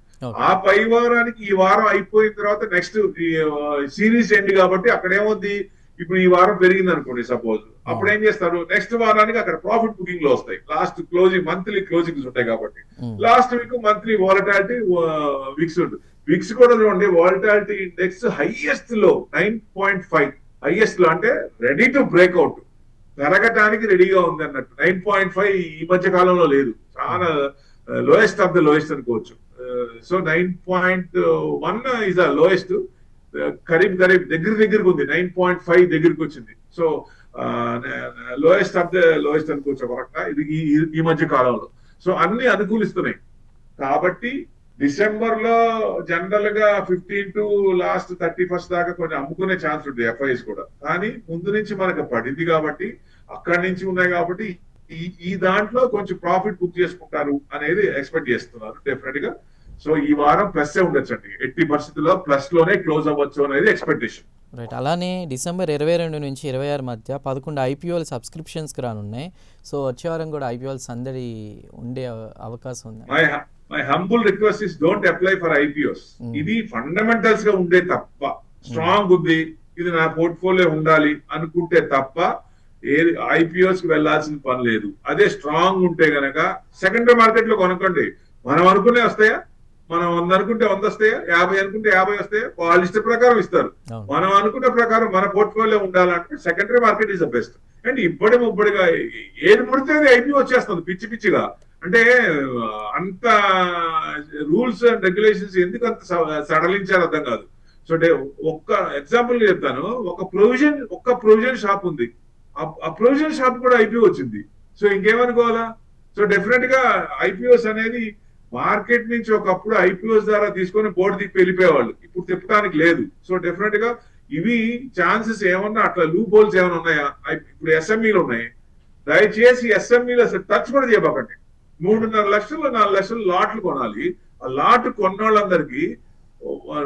ఆ పై వారానికి ఈ వారం అయిపోయిన తర్వాత నెక్స్ట్ సిరీస్ ఎండ్ కాబట్టి అక్కడ ఏముంది, ఇప్పుడు ఈ వారం పెరిగింది అనుకోండి సపోజ్, అప్పుడు ఏం చేస్తారు నెక్స్ట్ వారానికి అక్కడ ప్రాఫిట్ బుకింగ్ లో వస్తాయి. లాస్ట్ క్లోజింగ్ మంత్లీ క్లోజింగ్స్ ఉంటాయి కాబట్టి last week monthly volatility VIX ఉంటుంది. విక్స్ కూడా చూడండి, వాలటాలిటీ ఇండెక్స్ హైయెస్ట్ లో 9.5 హైయెస్ట్ లో, అంటే రెడీ టు బ్రేక్అవుట్, పెరగటానికి రెడీగా ఉంది అన్నట్టు. 9.5 ఈ మధ్య కాలంలో లేదు, చాలా లోయెస్ట్ ఆఫ్ ద లోయెస్ట్ అనుకోవచ్చు. సో 9.1 ఇస్ ద లోయెస్ట్, దగ్గరకు ఉంది, 9.5 దగ్గరికి వచ్చింది. So lowest of the lowest అనుకోవచ్చు ఒక రకంగా ఇది ఈ మధ్య కాలంలో. సో అన్ని అనుకూలిస్తున్నాయి కాబట్టి డిసెంబర్ లో జనరల్ గా 15 టు లాస్ట్ 31st దాకా కొన్ని అమ్ముకునే ఛాన్స్ ఉంటుంది ఎఫ్ఐఎస్ కూడా. కానీ ముందు నుంచి మనకు పడింది కాబట్టి అక్కడి నుంచి ఉన్నాయి కాబట్టి ఈ దాంట్లో కొంచెం ప్రాఫిట్ బుక్ చేసుకుంటారు అనేది ఎక్స్పెక్ట్ చేస్తున్నారు డెఫినెట్ గా. సో ఈ వారం ప్లస్ ఉండొచ్చు అండి, ఎట్టి పరిస్థితుల్లో ప్లస్ లోనే క్లోజ్ అవ్వచ్చు అనేది ఎక్స్పెక్టేషన్. రైట్. అలానే డిసెంబర్ 22 నుంచి 26 మధ్య 11 ఐపీఓలు సబ్స్క్రిప్షన్స్కి రానున్నాయి. సో వచ్చే వారం కూడా ఐపీఓలు సందడి ఉండే అవకాశం ఉంది. My humble request is don't apply for IPOs. ఇది ఫండమెంటల్స్ గా ఉండే తప్ప, స్ట్రాంగ్ ఉంది ఇది నా పోర్ట్ఫోలియో ఉండాలి అనుకుంటే తప్ప ఏది ఐపీఓస్ కి వెళ్లాల్సిన పని లేదు. అదే స్ట్రాంగ్ ఉంటే గనక సెకండరీ మార్కెట్ లో కొనుక్కోండి. మనం అనుకునే వస్తాయా, మనం 100 అనుకుంటే 100 వస్తాయా, 50 అనుకుంటే 50 వస్తాయా, వాళ్ళ ఇష్ట ప్రకారం ఇస్తారు. మనం అనుకున్న ప్రకారం మన పోర్ట్ఫోలియో ఉండాలంటే secondary market is the best. And ఇప్పటిగా ఏది ముడితే ఐపీఓ వచ్చేస్తుంది పిచ్చి పిచ్చిగా. అంటే అంత రూల్స్ అండ్ రెగ్యులేషన్స్ ఎందుకు అంత సడలించారు అర్థం కాదు. సో ఒక్క ఎగ్జాంపుల్ చెప్తాను, ఒక ప్రొవిజన్ షాప్ ఉంది, ఆ ప్రొవిజన్ షాప్ కూడా ఐపీఓ వచ్చింది. సో ఇంకేమనుకోవాలా? సో డెఫినెట్ గా ఐపీఓస్ అనేది మార్కెట్ నుంచి ఒకప్పుడు ఐపీఓస్ ద్వారా తీసుకొని బోర్డు తిప్పి వెళ్ళిపోయేవాళ్ళు, ఇప్పుడు తిప్పడానికి లేదు. సో డెఫినెట్ గా ఇవి ఛాన్సెస్ ఏమన్నా అట్లా లూప్ హోల్స్ ఏమైనా ఉన్నాయా? ఇప్పుడు ఎస్ఎంఈలు ఉన్నాయి, దయచేసి ఎస్ఎంఈలు అసలు టచ్ కూడా చేయబాకండి. 3.5 లక్షలు 4 లక్షలు లాట్లు కొనాలి. ఆ లాట్ కొన్నోళ్ళందరికీ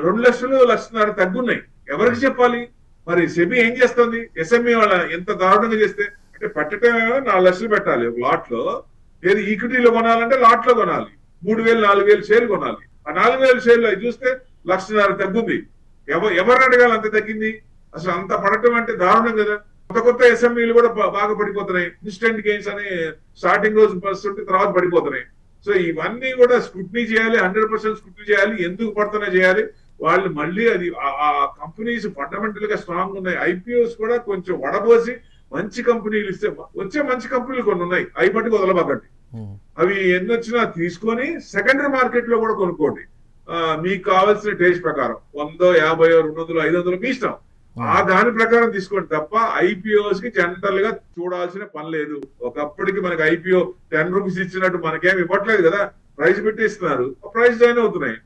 2 లక్షలు 1.5 తగ్గున్నాయి. ఎవరికి చెప్పాలి? మరి సెబీ ఏం చేస్తుంది? ఎస్ఎంఈ వాళ్ళ ఎంత దారుణంగా చేస్తే, అంటే పెట్టడం 4 లక్షలు పెట్టాలి ఒక లాట్ లో, ఏది ఈక్విటీలో కొనాలంటే లాట్ లో కొనాలి, 3,000 4,000 షేర్లు కొనాలి. ఆ 4,000 షేర్లు అవి చూస్తే 1,00,000 తగ్గుంది. ఎవరిని అడగాలి అంత తగ్గింది? అసలు అంత పడటం అంటే దారుణం కదా. కొత్త ఎస్ఎంఈలు కూడా బాగా పడిపోతున్నాయి. ఇన్స్టెంట్ గెయిన్స్ అని స్టార్టింగ్ రోజు ఉంటే తర్వాత పడిపోతున్నాయి. సో ఇవన్నీ కూడా స్క్రూటినీ చేయాలి, 100% స్క్రూటినీ చేయాలి. ఎందుకు పడుతున్నాయి చేయాలి. వాళ్ళు మళ్ళీ అది ఆ కంపెనీస్ ఫండమెంటల్ గా స్ట్రాంగ్ ఉన్నాయి. ఐపీఓస్ కూడా కొంచెం వడబోసి మంచి కంపెనీలు ఇస్తే వచ్చే మంచి కంపెనీలు కొన్ని ఉన్నాయి. అవి మట్టుకు వదలబాకండి. అవి ఎన్ని వచ్చినా తీసుకొని సెకండరీ మార్కెట్ లో కూడా కొనుక్కోండి. మీకు కావాల్సిన టేస్ట్ ప్రకారం 100, 50, 200, 500 మీ ఇష్టం. ఆ దాని ప్రకారం తీసుకోండి తప్ప ఐపీఓస్ కి జనరల్ గా చూడాల్సిన పని లేదు. ఒకప్పటికి మనకి ఐపీఓ 10 రూపీస్ ఇచ్చినట్టు మనకేం ఇవ్వట్లేదు కదా. ప్రైస్ పెట్టి ఇస్తున్నారు, ప్రైస్ డౌన్ అవుతున్నాయి,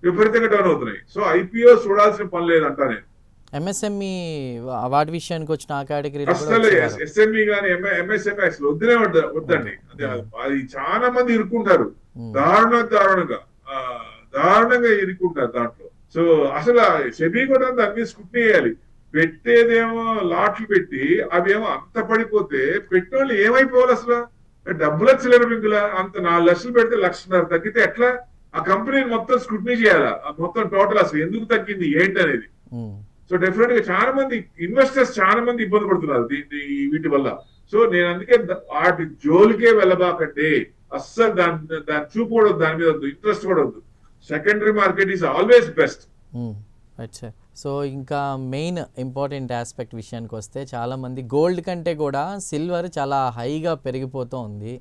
విపరీతంగా డౌన్ అవుతున్నాయి. సో ఐపీఓ చూడాల్సిన పని లేదు అంటా నేను. ఎంఎస్ఎంఈ వాటి విషయానికి వచ్చిన ఆ కేటగిరీ అసలు ఎస్ఎంఈ గానీ ఎంఎస్ఎంఈ అసలు వద్దునే వద్దండి. అది చాలా మంది ఇరుక్కుంటారు, దారుణంగా ఇరుక్కుంటారు దాంట్లో. సో అసలు సెబీ కూడా దాన్ని స్క్రూటినీ చేయాలి. పెట్టేదేమో లాట్లు పెట్టి అవేమో అంత పడిపోతే పెట్టేవాళ్ళు ఏమైపోవాలి అసలు. డబ్బుల చిల్లర బింకుల అంత 4 లక్షలు పెడితే 1,00,000 తగ్గితే ఎట్లా? ఆ కంపెనీని మొత్తం స్క్రూటినీ చేయాలా, మొత్తం టోటల్ అసలు ఎందుకు తగ్గింది ఏంటి అనేది. సో డెఫినెట్ గా చాలా మంది ఇన్వెస్టర్స్ చాలా మంది ఇబ్బంది పడుతున్నారు వీటి వల్ల. సో నేను అందుకే వాటి జోలికే వెళ్ళబాకండి. అస్సలు దాని చూపు కూడా దాని మీద వద్దు, ఇంట్రెస్ట్ కూడా వద్దు. Secondary market is always best. So ఇంకా మెయిన్ ఇంపార్టెంట్ ఆస్పెక్ట్ విషయానికి వస్తే చాలా మంది గోల్డ్ కంటే కూడా సిల్వర్ చాలా హైగా పెరిగిపోతూ ఉంది.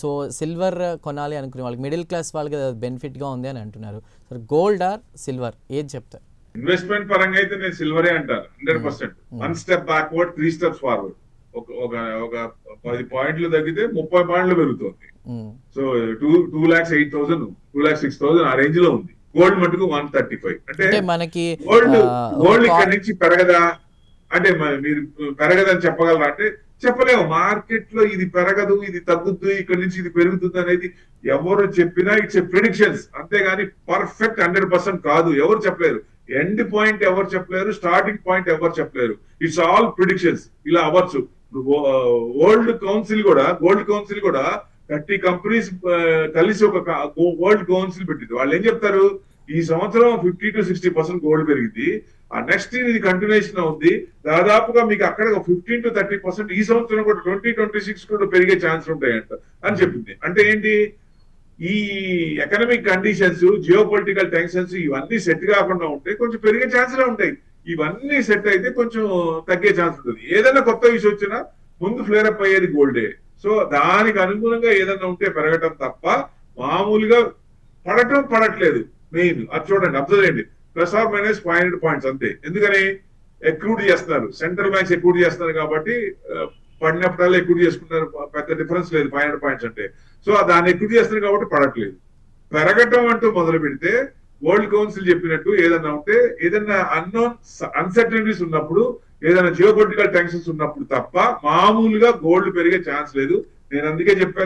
సో సిల్వర్ కొనాలి అనుకునే వాళ్ళకి, మిడిల్ క్లాస్ వాళ్ళకి బెనిఫిట్ గా ఉంది అని అంటున్నారు. సో గోల్డ్ ఆర్ సిల్వర్ ఏది చెప్తారు? ఇన్వెస్ట్మెంట్ పరంగా అయితే నేను సిల్వరే అంటాను. 100%. 1 స్టెప్ బ్యాక్వర్డ్, 3 స్టెప్స్ ఫార్వర్డ్. ఒక 10 పాయింట్లు తగ్గితే 30 పాయింట్లు పెరుగుతుంది. సో 2,08,000, 2,06,000 ఆ రేంజ్ లో ఉంది. గోల్డ్ మటుకు 135. అంటే మనకి గోల్డ్ ఇక్కడ నుంచి పెరగదా అంటే మీరు పెరగదని చెప్పగలరా అంటే చెప్పలేము. మార్కెట్ లో ఇది పెరగదు, ఇది తగ్గుద్దు, ఇక్కడ నుంచి ఇది పెరుగుతుంది అనేది ఎవరు చెప్పినా ఇట్స్ ప్రిడిక్షన్స్, అంతేగాని పర్ఫెక్ట్ 100% కాదు. ఎవరు చెప్పలేరు. ఎండ్ పాయింట్ ఎవరు చెప్పలేరు, స్టార్టింగ్ పాయింట్ ఎవరు చెప్పలేరు. It's all predictions. ఇలా అవ్వచ్చు. గోల్డ్ కౌన్సిల్ కూడా 30 కంపెనీస్ కలిసి ఒక వరల్డ్ కౌన్సిల్ పెట్టింది. వాళ్ళు ఏం చెప్తారు, ఈ సంవత్సరం 50 to 60% గోల్డ్ పెరిగింది, ఆ నెక్స్ట్ ఇది కంటిన్యూషన్ అవుతుంది, దాదాపుగా మీకు అక్కడ 15 to 30% ఈ సంవత్సరం కూడా 2026 కూడా పెరిగే ఛాన్స్ ఉంటాయంట అని చెప్పింది. అంటే ఏంటి, ఈ economic conditions, geo political tensions ఇవన్నీ సెట్ కాకుండా ఉంటే కొంచెం పెరిగే ఛాన్స్లే ఉంటాయి. ఇవన్నీ సెట్ అయితే కొంచెం తగ్గే ఛాన్స్ ఉంటుంది. ఏదైనా కొత్త విషయం వచ్చినా ముందు ఫ్లేర్ అప్ అయ్యేది గోల్డే. సో దానికి అనుగుణంగా ఏదైనా ఉంటే పెరగటం తప్ప మామూలుగా పడట్లేదు. మెయిన్ అది చూడండి, అబ్జర్వ్ చేయండి. +or- 500 పాయింట్స్ అంతే. ఎందుకని ఎక్రూడ్ చేస్తున్నారు, సెంట్రల్ బ్యాంక్స్ ఎక్రూడ్ చేస్తున్నారు కాబట్టి పడినప్పుడల్లా ఎక్రూడ్ చేసుకున్నారు. పెద్ద డిఫరెన్స్ లేదు 500 పాయింట్స్ అంటే. సో దాన్ని ఎక్రూడ్ చేస్తున్నారు కాబట్టి పడట్లేదు. పెరగటం అంటూ మొదలు పెడితే వరల్డ్ కౌన్సిల్ చెప్పినట్టు ఏదన్నా ఉంటే, ఏదన్నా అన్సర్టనిటీస్ ఉన్నప్పుడు, ఏదైనా జియోపొలిటికల్ టెన్షన్స్ ఉన్నప్పుడు తప్ప మామూలుగా గోల్డ్ పెరిగే ఛాన్స్ లేదు. నేను అందుకే చెప్పా,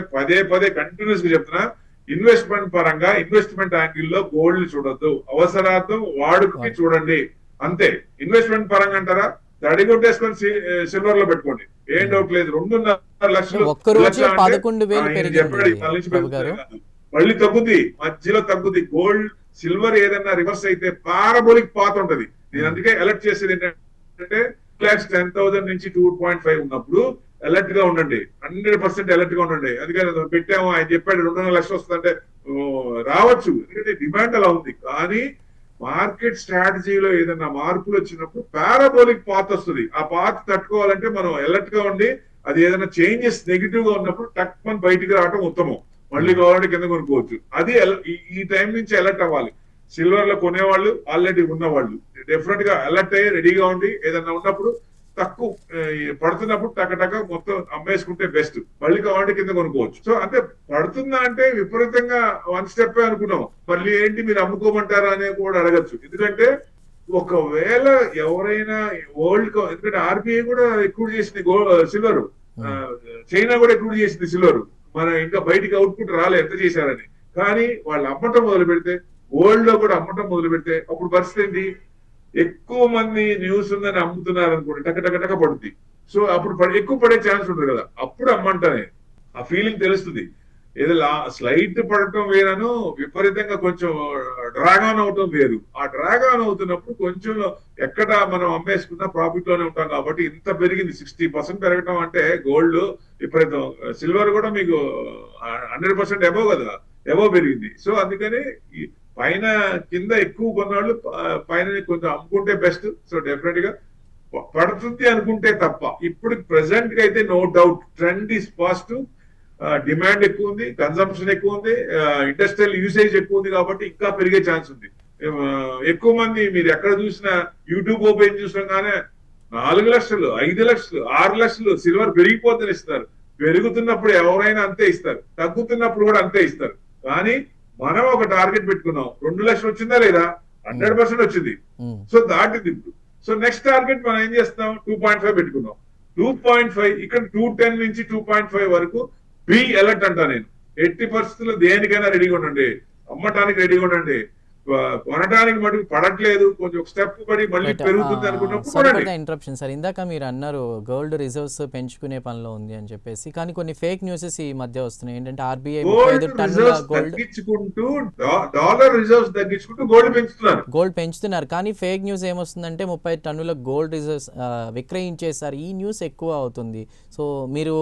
పదే కంటిన్యూస్ గా చెప్తున్నా, ఇన్వెస్ట్మెంట్ పరంగా ఇన్వెస్ట్మెంట్ యాంగిల్ లో గోల్డ్ చూడొద్దు, అవసరార్థం వాడుకకి చూడండి అంతే. ఇన్వెస్ట్మెంట్ పరంగా అంటారా, తడిగొట్టేసుకొని సిల్వర్ లో పెట్టుకోండి, ఏం డౌట్ లేదు. 2.5 లక్షలు మళ్ళీ తగ్గుద్ది, మధ్యలో తగ్గుద్ది. గోల్డ్ సిల్వర్ ఏదన్నా రివర్స్ అయితే పారాబోలిక్ పాత్ ఉంటది. నేను అందుకే అలర్ట్ చేసేది ఏంటంటే 10,000 నుంచి 2.5 ఉన్నప్పుడు అలర్ట్ గా ఉండండి, 100% అలర్ట్ గా ఉండండి. అందుకని పెట్టాము, ఆయన చెప్పాడు 2.5 లక్షలు వస్తుందంటే రావచ్చు, ఎందుకంటే డిమాండ్ అలా ఉంది. కానీ మార్కెట్ స్ట్రాటజీలో ఏదైనా మార్పులు వచ్చినప్పుడు పారాబోలిక్ పాత్ వస్తుంది. ఆ పాత్ తట్టుకోవాలంటే మనం అలర్ట్ గా ఉండి, అది ఏదైనా చేంజెస్ నెగిటివ్ గా ఉన్నప్పుడు టక్ మన బయటికి రావడం ఉత్తమం. మళ్ళీ కావాలంటే కింద కొనుక్కోవచ్చు. అది ఈ టైం నుంచి అలర్ట్ అవ్వాలి. సిల్వర్ లో కొనేవాళ్ళు, ఆల్రెడీ ఉన్నవాళ్ళు డెఫినెట్ గా అలర్ట్ అయ్యి రెడీగా ఉండి, ఏదన్నా ఉన్నప్పుడు తక్కువ పడుతున్నప్పుడు టక మొత్తం అమ్మేసుకుంటే బెస్ట్. మళ్ళీ కావాలంటే కింద కొనుక్కోవచ్చు. సో అంటే పడుతుందా అంటే విపరీతంగా 1 స్టెప్ అనుకున్నాం, మళ్ళీ ఏంటి మీరు అమ్ముకోమంటారా అనే కూడా అడగచ్చు. ఎందుకంటే ఒకవేళ ఎవరైనా ఎందుకంటే ఆర్బీఐ కూడా ఎక్కువ చేసింది సిల్వర్, చైనా కూడా ఎక్కువ చేసింది సిల్వర్. మన ఇంకా బయటికి అవుట్పుట్ రాలే ఎంత చేశారని. కానీ వాళ్ళు అమ్మటం మొదలు పెడితే, గోల్డ్ లో కూడా అమ్మటం మొదలు పెడితే అప్పుడు పరిస్థితి ఏంటి, ఎక్కువ మంది న్యూస్ ఉందని అమ్ముతున్నారు అనుకోండి, టక పడుతుంది. సో అప్పుడు ఎక్కువ పడే ఛాన్స్ ఉంటుంది కదా, అప్పుడు అమ్మంటానే ఆ ఫీలింగ్ తెలుస్తుంది. ఏదో స్లైట్ పడటం వేరను, విపరీతంగా కొంచెం డ్రాగ్ ఆన్ అవటం వేరు. ఆ డ్రాగ్ ఆన్ అవుతున్నప్పుడు కొంచెం ఎక్కడ మనం అమ్మేసుకున్నా ప్రాఫిట్ లోనే ఉంటాం కాబట్టి ఇంత పెరిగింది. 60% పెరగటం అంటే గోల్డ్ విపరీతం. సిల్వర్ కూడా మీకు 100% అబోవ్ కదా, అబోవ్ పెరిగింది. సో అందుకని ఈ పైన కింద ఎక్కువ కొన్నాళ్ళు పైన కొంచెం అమ్ముకుంటే బెస్ట్. సో డెఫినెట్ గా పడుతుంది అనుకుంటే తప్ప. ఇప్పుడు ప్రెసెంట్ గా అయితే no doubt trend is positive. Demand ఎక్కువ ఉంది, కన్సంప్షన్ ఎక్కువ ఉంది, ఇండస్ట్రియల్ యూసేజ్ ఎక్కువ ఉంది కాబట్టి ఇంకా పెరిగే ఛాన్స్ ఉంది. ఎక్కువ మంది మీరు ఎక్కడ చూసినా యూట్యూబ్ ఓపెన్ చూసినాగానే 4 లక్షలు, 5 లక్షలు, 6 లక్షలు సిల్వర్ పెరిగిపోతుందని ఇస్తారు. పెరుగుతున్నప్పుడు ఎవరైనా అంతే ఇస్తారు, తగ్గుతున్నప్పుడు కూడా అంతే ఇస్తారు. కానీ మనం ఒక టార్గెట్ పెట్టుకున్నాం, 2 లక్షలు వచ్చిందా లేదా? 100% వచ్చింది. సో దాటింది ఇప్పుడు. సో నెక్స్ట్ టార్గెట్ మనం ఏం చేస్తాం, 2.5 పెట్టుకున్నాం. 2.5 ఇక్కడ 210 నుంచి 2.5 వరకు బి అలర్ట్ అంటా నేను. 80% దేనికైనా రెడీగా ఉండండి, అమ్మటానికి రెడీగా ఉండండి. కొనడానికి మటుకు పడట్లేదు, కొంచెం స్టెప్ పడి మళ్ళీ పెరుగుతుంది అనుకున్నప్పుడు ఇంటరప్షన్ సార్, ఇందాక మీరు అన్నారు గోల్డ్ రిజర్వ్స్ పెంచుకునే పనిలో ఉంది అని చెప్పేసి, కానీ కొన్ని ఫేక్ న్యూసెస్ ఈ మధ్య వస్తున్నాయి. ఏంటంటే ఆర్బీఐ 35 టన్నుల గోల్డ్ తగ్గించుకుంటూ డాలర్ రిజర్వ్స్ తగ్గించుకుంటూ గోల్డ్ పెంచుతున్నారు. కానీ ఫేక్ న్యూస్ ఏమొస్తుందంటే 35 టన్నుల గోల్డ్ రిజర్వ్స్ విక్రయించేసారు. ఈ న్యూస్ ఎక్కువ అవుతుంది. సో మీరు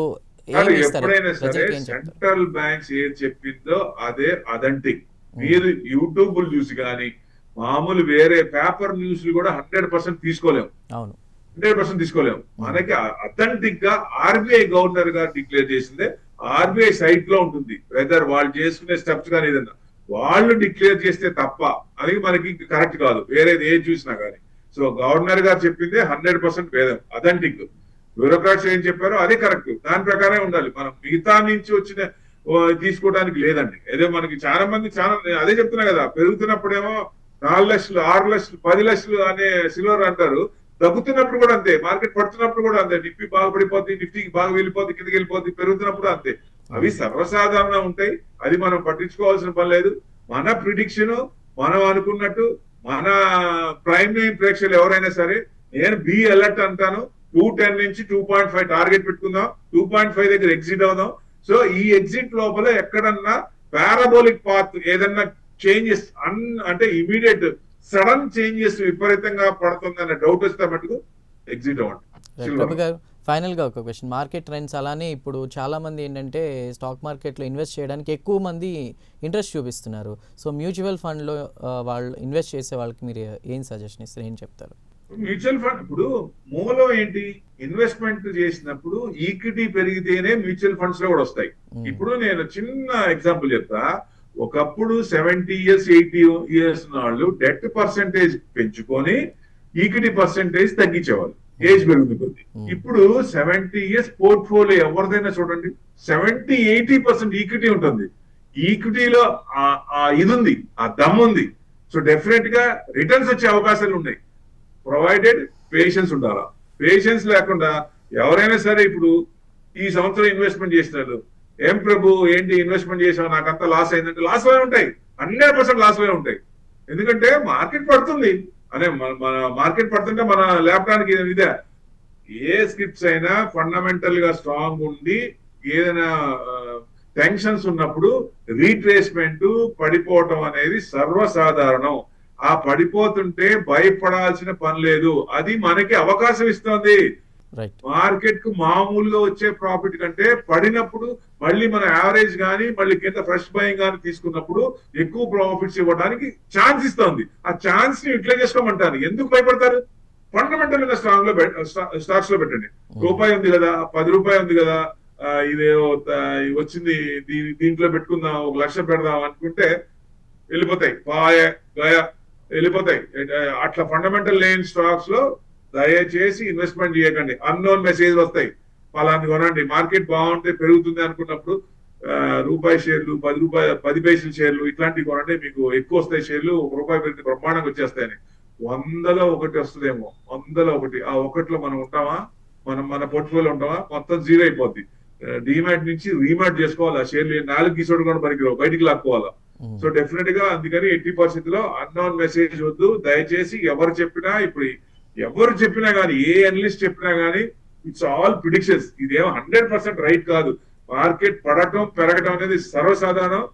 ఎప్పుడైనా సరే సెంట్రల్ బ్యాంక్స్ ఏం చెప్పిందో అదే అథెంటిక్. మీరు యూట్యూబ్ చూసి కానీ మామూలు వేరే పేపర్ న్యూస్ కూడా 100% తీసుకోలేము. 100% తీసుకోలేము. మనకి అథెంటిక్ గా ఆర్బీఐ గవర్నర్ గారు డిక్లేర్ చేసిందే ఆర్బీఐ సైట్ లో ఉంటుంది. వెదర్ వాళ్ళు చేసుకునే స్టెప్స్ కానీ ఏదన్నా వాళ్ళు డిక్లేర్ చేస్తే తప్ప అది మనకి కరెక్ట్ కాదు, వేరేది ఏది చూసినా కానీ. సో గవర్నర్ గారు చెప్పిందే 100% వేదం, అథెంటిక్. బ్యూరోక్రాట్స్ ఏం చెప్పారో అదే కరెక్ట్, దాని ప్రకారమే ఉండాలి. మనం మిగతా నుంచి వచ్చిన తీసుకోవడానికి లేదండి. ఏదో మనకి చాలా మంది అదే చెప్తున్నా కదా, పెరుగుతున్నప్పుడేమో 4 లక్షలు, 6 లక్షలు, 10 లక్షలు అనే సిల్వర్ అంటారు. తగ్గుతున్నప్పుడు కూడా అంతే, మార్కెట్ పడుతున్నప్పుడు కూడా అంతే. నిఫ్టీ బాగా పడిపోద్ది, నిఫ్టీకి బాగా వెళ్ళిపోద్ది, కిందకి వెళ్ళిపోద్ది. పెరుగుతున్నప్పుడు అంతే. అవి సర్వసాధారణంగా ఉంటాయి, అది మనం పట్టించుకోవాల్సిన పని లేదు. మన ప్రిడిక్షన్ మనం అనుకున్నట్టు మన ప్రైమ్ ప్రేక్షకులు ఎవరైనా సరే నేను బి అలర్ట్ అంటాను. 210 నుంచి 2.5 టార్గెట్ పెట్టుకుందాం, 2.5 దగ్గర ఎగ్జిట్ అవుదాం. సో ఈ ఎగ్జిట్ లోపల ఎక్కడన్నా పారాబోలిక్ పాత్ ఏదన్నా చేంజెస్ అంటే ఇమీడియట్ సడన్ చేంజెస్ విపరీతంగా పడుతుందన్న డౌట్ వస్తే మటుకు ఎగ్జిట్ అవ్వండి. ఫైనల్ గా ఒక క్వశ్చన్, మార్కెట్ ట్రెండ్స్ అలానే ఇప్పుడు చాలా మంది ఏంటంటే స్టాక్ మార్కెట్లో ఇన్వెస్ట్ చేయడానికి ఎక్కువ మంది ఇంట్రెస్ట్ చూపిస్తున్నారు. సో మ్యూచువల్ ఫండ్ లో వాళ్ళు ఇన్వెస్ట్ చేసే వాళ్ళకి మీరు ఏం సజెషన్ ఇస్తారు, ఏం చెప్తారు? మ్యూచువల్ ఫండ్ ఇప్పుడు మూలం ఏంటి, ఇన్వెస్ట్మెంట్ చేసినప్పుడు ఈక్విటీ పెరిగితేనే మ్యూచువల్ ఫండ్స్ లో కూడా వస్తాయి. ఇప్పుడు నేను చిన్న ఎగ్జాంపుల్ చెప్తా. ఒకప్పుడు 70 years 80 years వాళ్ళు డెట్ పర్సెంటేజ్ పెంచుకొని ఈక్విటీ పర్సెంటేజ్ తగ్గించేవాళ్ళు ఏజ్ పెరుగుతుంది కొద్ది. ఇప్పుడు 70 years పోర్ట్ఫోలియో ఎవరిదైనా చూడండి 70-80% ఈక్విటీ ఉంటుంది. ఈక్విటీలో ఇది ఉంది, ఆ దమ్ ఉంది. సో డెఫినెట్ గా రిటర్న్స్ వచ్చే అవకాశాలు ఉన్నాయి, ప్రొవైడెడ్ పేషెన్స్ ఉండాలా. పేషెన్స్ లేకుండా ఎవరైనా సరే ఇప్పుడు ఈ సంవత్సరం ఇన్వెస్ట్మెంట్ చేసినారు, ఏం ప్రభు ఏంటి ఇన్వెస్ట్మెంట్ చేసావు నాకంతా లాస్ అయిందంటే లాస్ లోనే ఉంటాయి, 100% లాస్ లోనే ఉంటాయి. ఎందుకంటే మార్కెట్ పడుతుంది అనే మన మార్కెట్ పడుతుంటే మన ల్యాప్టాప్కి ఇదే. ఏ స్క్రిప్ట్స్ అయినా ఫండమెంటల్ గా స్ట్రాంగ్ ఉండి ఏదైనా టెన్షన్స్ ఉన్నప్పుడు రీట్రేస్మెంట్ పడిపోవటం అనేది సర్వసాధారణం. ఆ పడిపోతుంటే భయపడాల్సిన పని లేదు, అది మనకి అవకాశం ఇస్తుంది. మార్కెట్ కు మామూలుగా వచ్చే ప్రాఫిట్ కంటే పడినప్పుడు మళ్ళీ మన యావరేజ్ గానీ మళ్ళీ కింద ఫ్రెష్ బయింగ్ గానీ తీసుకున్నప్పుడు ఎక్కువ ప్రాఫిట్స్ ఇవ్వడానికి ఛాన్స్ ఇస్తుంది. ఆ ఛాన్స్ ని యూటిలైజ్ చేసుకోమంటారు. ఎందుకు భయపడతారు? ఫండమెంటల్ గా స్ట్రాంగ్ లో స్టాక్స్ లో పెట్టండి. రూపాయి ఉంది కదా, 10 రూపాయలు ఉంది కదా, ఇది వచ్చింది దీంట్లో పెట్టుకుందాం, 1 లక్ష పెడదాం అనుకుంటే వెళ్ళిపోతాయి, వెళ్ళిపోతాయి. అట్లా ఫండమెంటల్ లేని స్టాక్స్ లో దయచేసి ఇన్వెస్ట్మెంట్ చేయకండి. అన్నోన్ మెసేజ్ వస్తాయి, పలాంటి కొనండి, మార్కెట్ బాగుంటే పెరుగుతుంది అనుకున్నప్పుడు రూపాయి షేర్లు, 10 పైసల షేర్లు ఇట్లాంటివి కొనండి, మీకు ఎక్కువ వస్తాయి షేర్లు. 1 రూపాయి పెరిగితే బ్రహ్మాండంగా వచ్చేస్తాయని. 100లో 1 వస్తుందేమో, 100లో 1. ఆ 1లో మనం ఉంటామా, మన పోర్ట్ఫోలియో ఉంటామా, మొత్తం జీరో అయిపోద్ది. డిమాట్ నుంచి రీమాట్ చేసుకోవాలి. ఆ షేర్లు 4 గీసోడు కూడా పనికిరావు, బయటికి లాక్కోవాలా. సో డెఫినెట్ గా అందుకని 80% అన్నోన్ మెసేజ్ వద్దు దయచేసి. ఎవరు చెప్పినా కానీ, ఏ అనలిస్ట్ చెప్పినా కానీ ఇట్స్ ఆల్ ప్రిడిక్షన్స్. ఇదేమో 100% రైట్ కాదు. మార్కెట్ పడటం పెరగటం అనేది సర్వసాధారణం.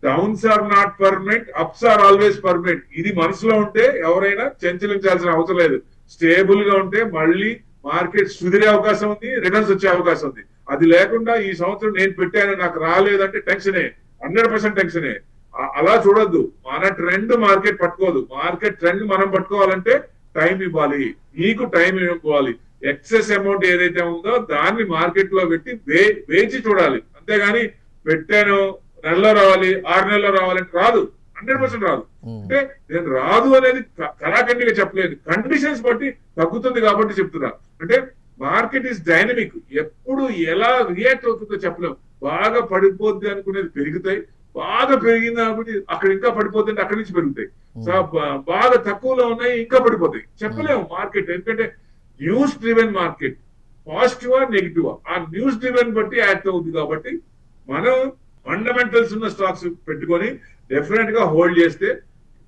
Downs are not permanent, ups are always permanent. ఇది మనసులో ఉంటే ఎవరైనా చంచలించాల్సిన అవసరం లేదు. స్టేబుల్ గా ఉంటే మళ్ళీ మార్కెట్ సుదిరే అవకాశం ఉంది, రిటర్న్స్ వచ్చే అవకాశం ఉంది. అది లేకుండా ఈ సంవత్సరం నేను పెట్టాను నాకు రాలేదంటే టెన్షనే, 100% టెన్షనే. అలా చూడొద్దు. మన ట్రెండ్ మార్కెట్ పట్టుకోదు. మార్కెట్ ట్రెండ్ మనం పట్టుకోవాలంటే టైం ఇవ్వాలి, నీకు టైం ఇవ్వాలి. ఎక్సెస్ అమౌంట్ ఏదైతే ఉందో దాన్ని మార్కెట్ లో పెట్టి వేచి చూడాలి. అంతేగాని పెట్టాను నెలలో రావాలి 6 నెలల్లో రావాలంటే రాదు, 100% రాదు. అంటే నేను రాదు అనేది కళాఖండిగా చెప్పలేదు, కండిషన్స్ బట్టి తగ్గుతుంది కాబట్టి చెప్తున్నా. అంటే మార్కెట్ ఈస్ డైనమిక్, ఎప్పుడు ఎలా రియాక్ట్ అవుతుందో చెప్పలేము. బాగా పడిపోద్ది అనుకునేది పెరుగుతాయి, బాగా పెరిగింది కాబట్టి అక్కడ ఇంకా పడిపోతుంటే అక్కడి నుంచి పెరుగుతాయి. బాగా తక్కువలో ఉన్నాయి ఇంకా పడిపోతాయి, చెప్పలేము మార్కెట్. ఎందుకంటే న్యూస్ డ్రివెన్ మార్కెట్, పాజిటివా నెగిటివా ఆ న్యూస్ డ్రివెన్ బట్టి యాక్ట్ అవుతుంది. కాబట్టి మనం ఫండమెంటల్స్ ఉన్న స్టాక్స్ పెట్టుకొని డెఫినెట్ గా హోల్డ్ చేస్తే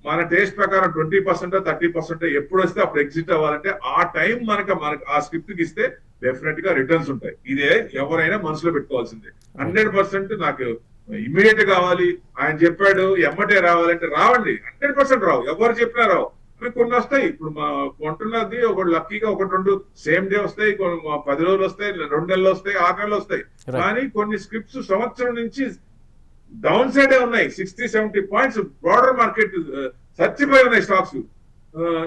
మన టేస్ట్ ప్రకారం 20% 30% ఎప్పుడు వస్తే అప్పుడు ఎగ్జిట్ అవ్వాలంటే ఆ టైం మనకు ఆ స్క్రిప్ట్ కి ఇస్తే డెఫినెట్ గా రిటర్న్స్ ఉంటాయి. ఇదే ఎవరైనా మనసులో పెట్టుకోవాల్సిందే. 100% నాకు ఇమీడియట్ కావాలి, ఆయన చెప్పాడు ఎమ్మటే రావాలంటే రావండి, 100% రావు. ఎవరు చెప్పినా రావు. కొన్ని వస్తాయి. ఇప్పుడు మా కొంటున్నది ఒకటి లక్కీగా 1-2 సేమ్ డే వస్తాయి, 10 రోజులు వస్తాయి, 2 నెలలు వస్తాయి, 6 నెలలు వస్తాయి. కానీ కొన్ని స్క్రిప్ట్స్ సంవత్సరం నుంచి డౌన్ సైడ్ ఉన్నాయి, 60-70 పాయింట్స్ బ్రాడర్ మార్కెట్ చచ్చిపోయి ఉన్నాయి స్టాక్స్.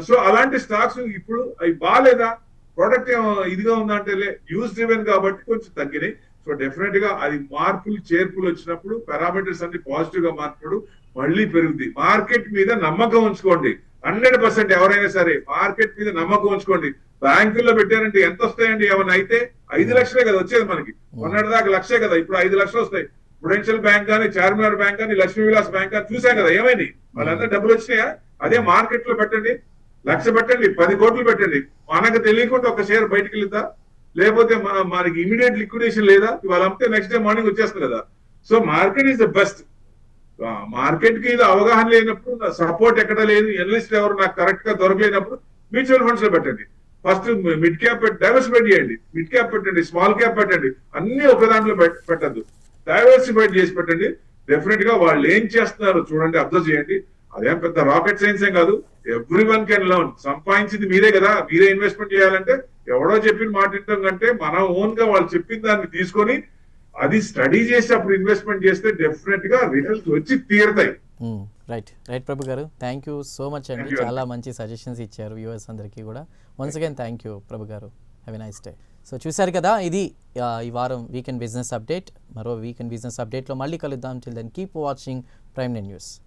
సో అలాంటి స్టాక్స్ ఇప్పుడు అవి బాగాలేదా, ప్రోడక్ట్ ఇదిగా ఉందంటే న్యూస్ డ్రివెన్ కాబట్టి కొంచెం తగ్గినాయి. సో డెఫినెట్ గా అది మార్పులు చేర్పులు వచ్చినప్పుడు పారామీటర్స్ అన్ని పాజిటివ్ గా మార్పుడు మళ్ళీ పెరుగుతుంది. మార్కెట్ మీద నమ్మకం ఉంచుకోండి, 100% ఎవరైనా సరే మార్కెట్ మీద నమ్మకం ఉంచుకోండి. బ్యాంకుల్లో పెట్టారంటే ఎంత వస్తాయండి? ఏమన్నా అయితే 5 లక్షలే కదా వచ్చేది మనకి, మొన్నటి దాకా 1 లక్షే కదా, ఇప్పుడు 5 లక్షలు వస్తాయి. ప్రుడెన్షియల్ బ్యాంక్ కానీ, చార్మినార్ బ్యాంక్ కానీ, లక్ష్మీ విలాస్ బ్యాంక్ కానీ చూసాం కదా ఏమైంది, వాళ్ళంతా డబ్బులు వచ్చినాయా? అదే మార్కెట్ లో పెట్టండి, 1 లక్ష పెట్టండి, 10 కోట్లు పెట్టండి, మనకు తెలియకుండా ఒక షేర్ బయటకు వెళ్తా, లేకపోతే మనకి ఇమీడియట్ లిక్విడేషన్ లేదా, ఇవాళ అమ్మితే నెక్స్ట్ డే మార్నింగ్ వచ్చేస్తుంది కదా. So market is the best. Market కి ఇది అవగాహన లేనప్పుడు, సపోర్ట్ ఎక్కడ లేదు, ఎనలిస్ట్ ఎవరు నాకు కరెక్ట్ గా దొరకలేనప్పుడు మ్యూచువల్ ఫండ్స్ లో పెట్టండి. ఫస్ట్ మిడ్ క్యాప్ డైవర్సిఫై చేయండి, మిడ్ క్యాప్ పెట్టండి, స్మాల్ క్యాప్ పెట్టండి, అన్ని ఒక దాంట్లో పెట్టద్దు, డైవర్సిఫై చేసి పెట్టండి. డెఫినెట్ గా వాళ్ళు ఏం చేస్తున్నారో చూడండి, అబ్జర్వ్ చేయండి. అదేం పెద్ద రాకెట్ సైన్స్ ఏం కాదు. Every one can learn. సంపాదించింది మీరే కదా, మీరే ఇన్వెస్ట్మెంట్ చేయాలంటే ఎవడో చెప్పిన మాట వింటాం కంటే మన ఓన్ గా వాళ్ళు చెప్పిన దాన్ని తీసుకొని అది స్టడీ చేసి అప్పుడు ఇన్వెస్ట్మెంట్ చేస్తే డెఫినెట్ గా రిటర్న్స్ వచ్చి తీరుతాయి. రైట్ ప్రభు గారు, థ్యాంక్ యూ సో మచ్ అండి. చాలా మంచి సజెషన్స్ ఇచ్చారు వ్యూవర్స్ అందరికీ కూడా. వన్స్ అగైన్ థ్యాంక్ యూ ప్రభు గారు. Have a nice day. So చూశారు కదా, ఇది ఈ వారం వీకెండ్ బిజినెస్ అప్డేట్. మరో వీకెండ్ బిజినెస్ అప్డేట్లో మళ్ళీ కలుద్దాం. Till then keep watching Prime nine news.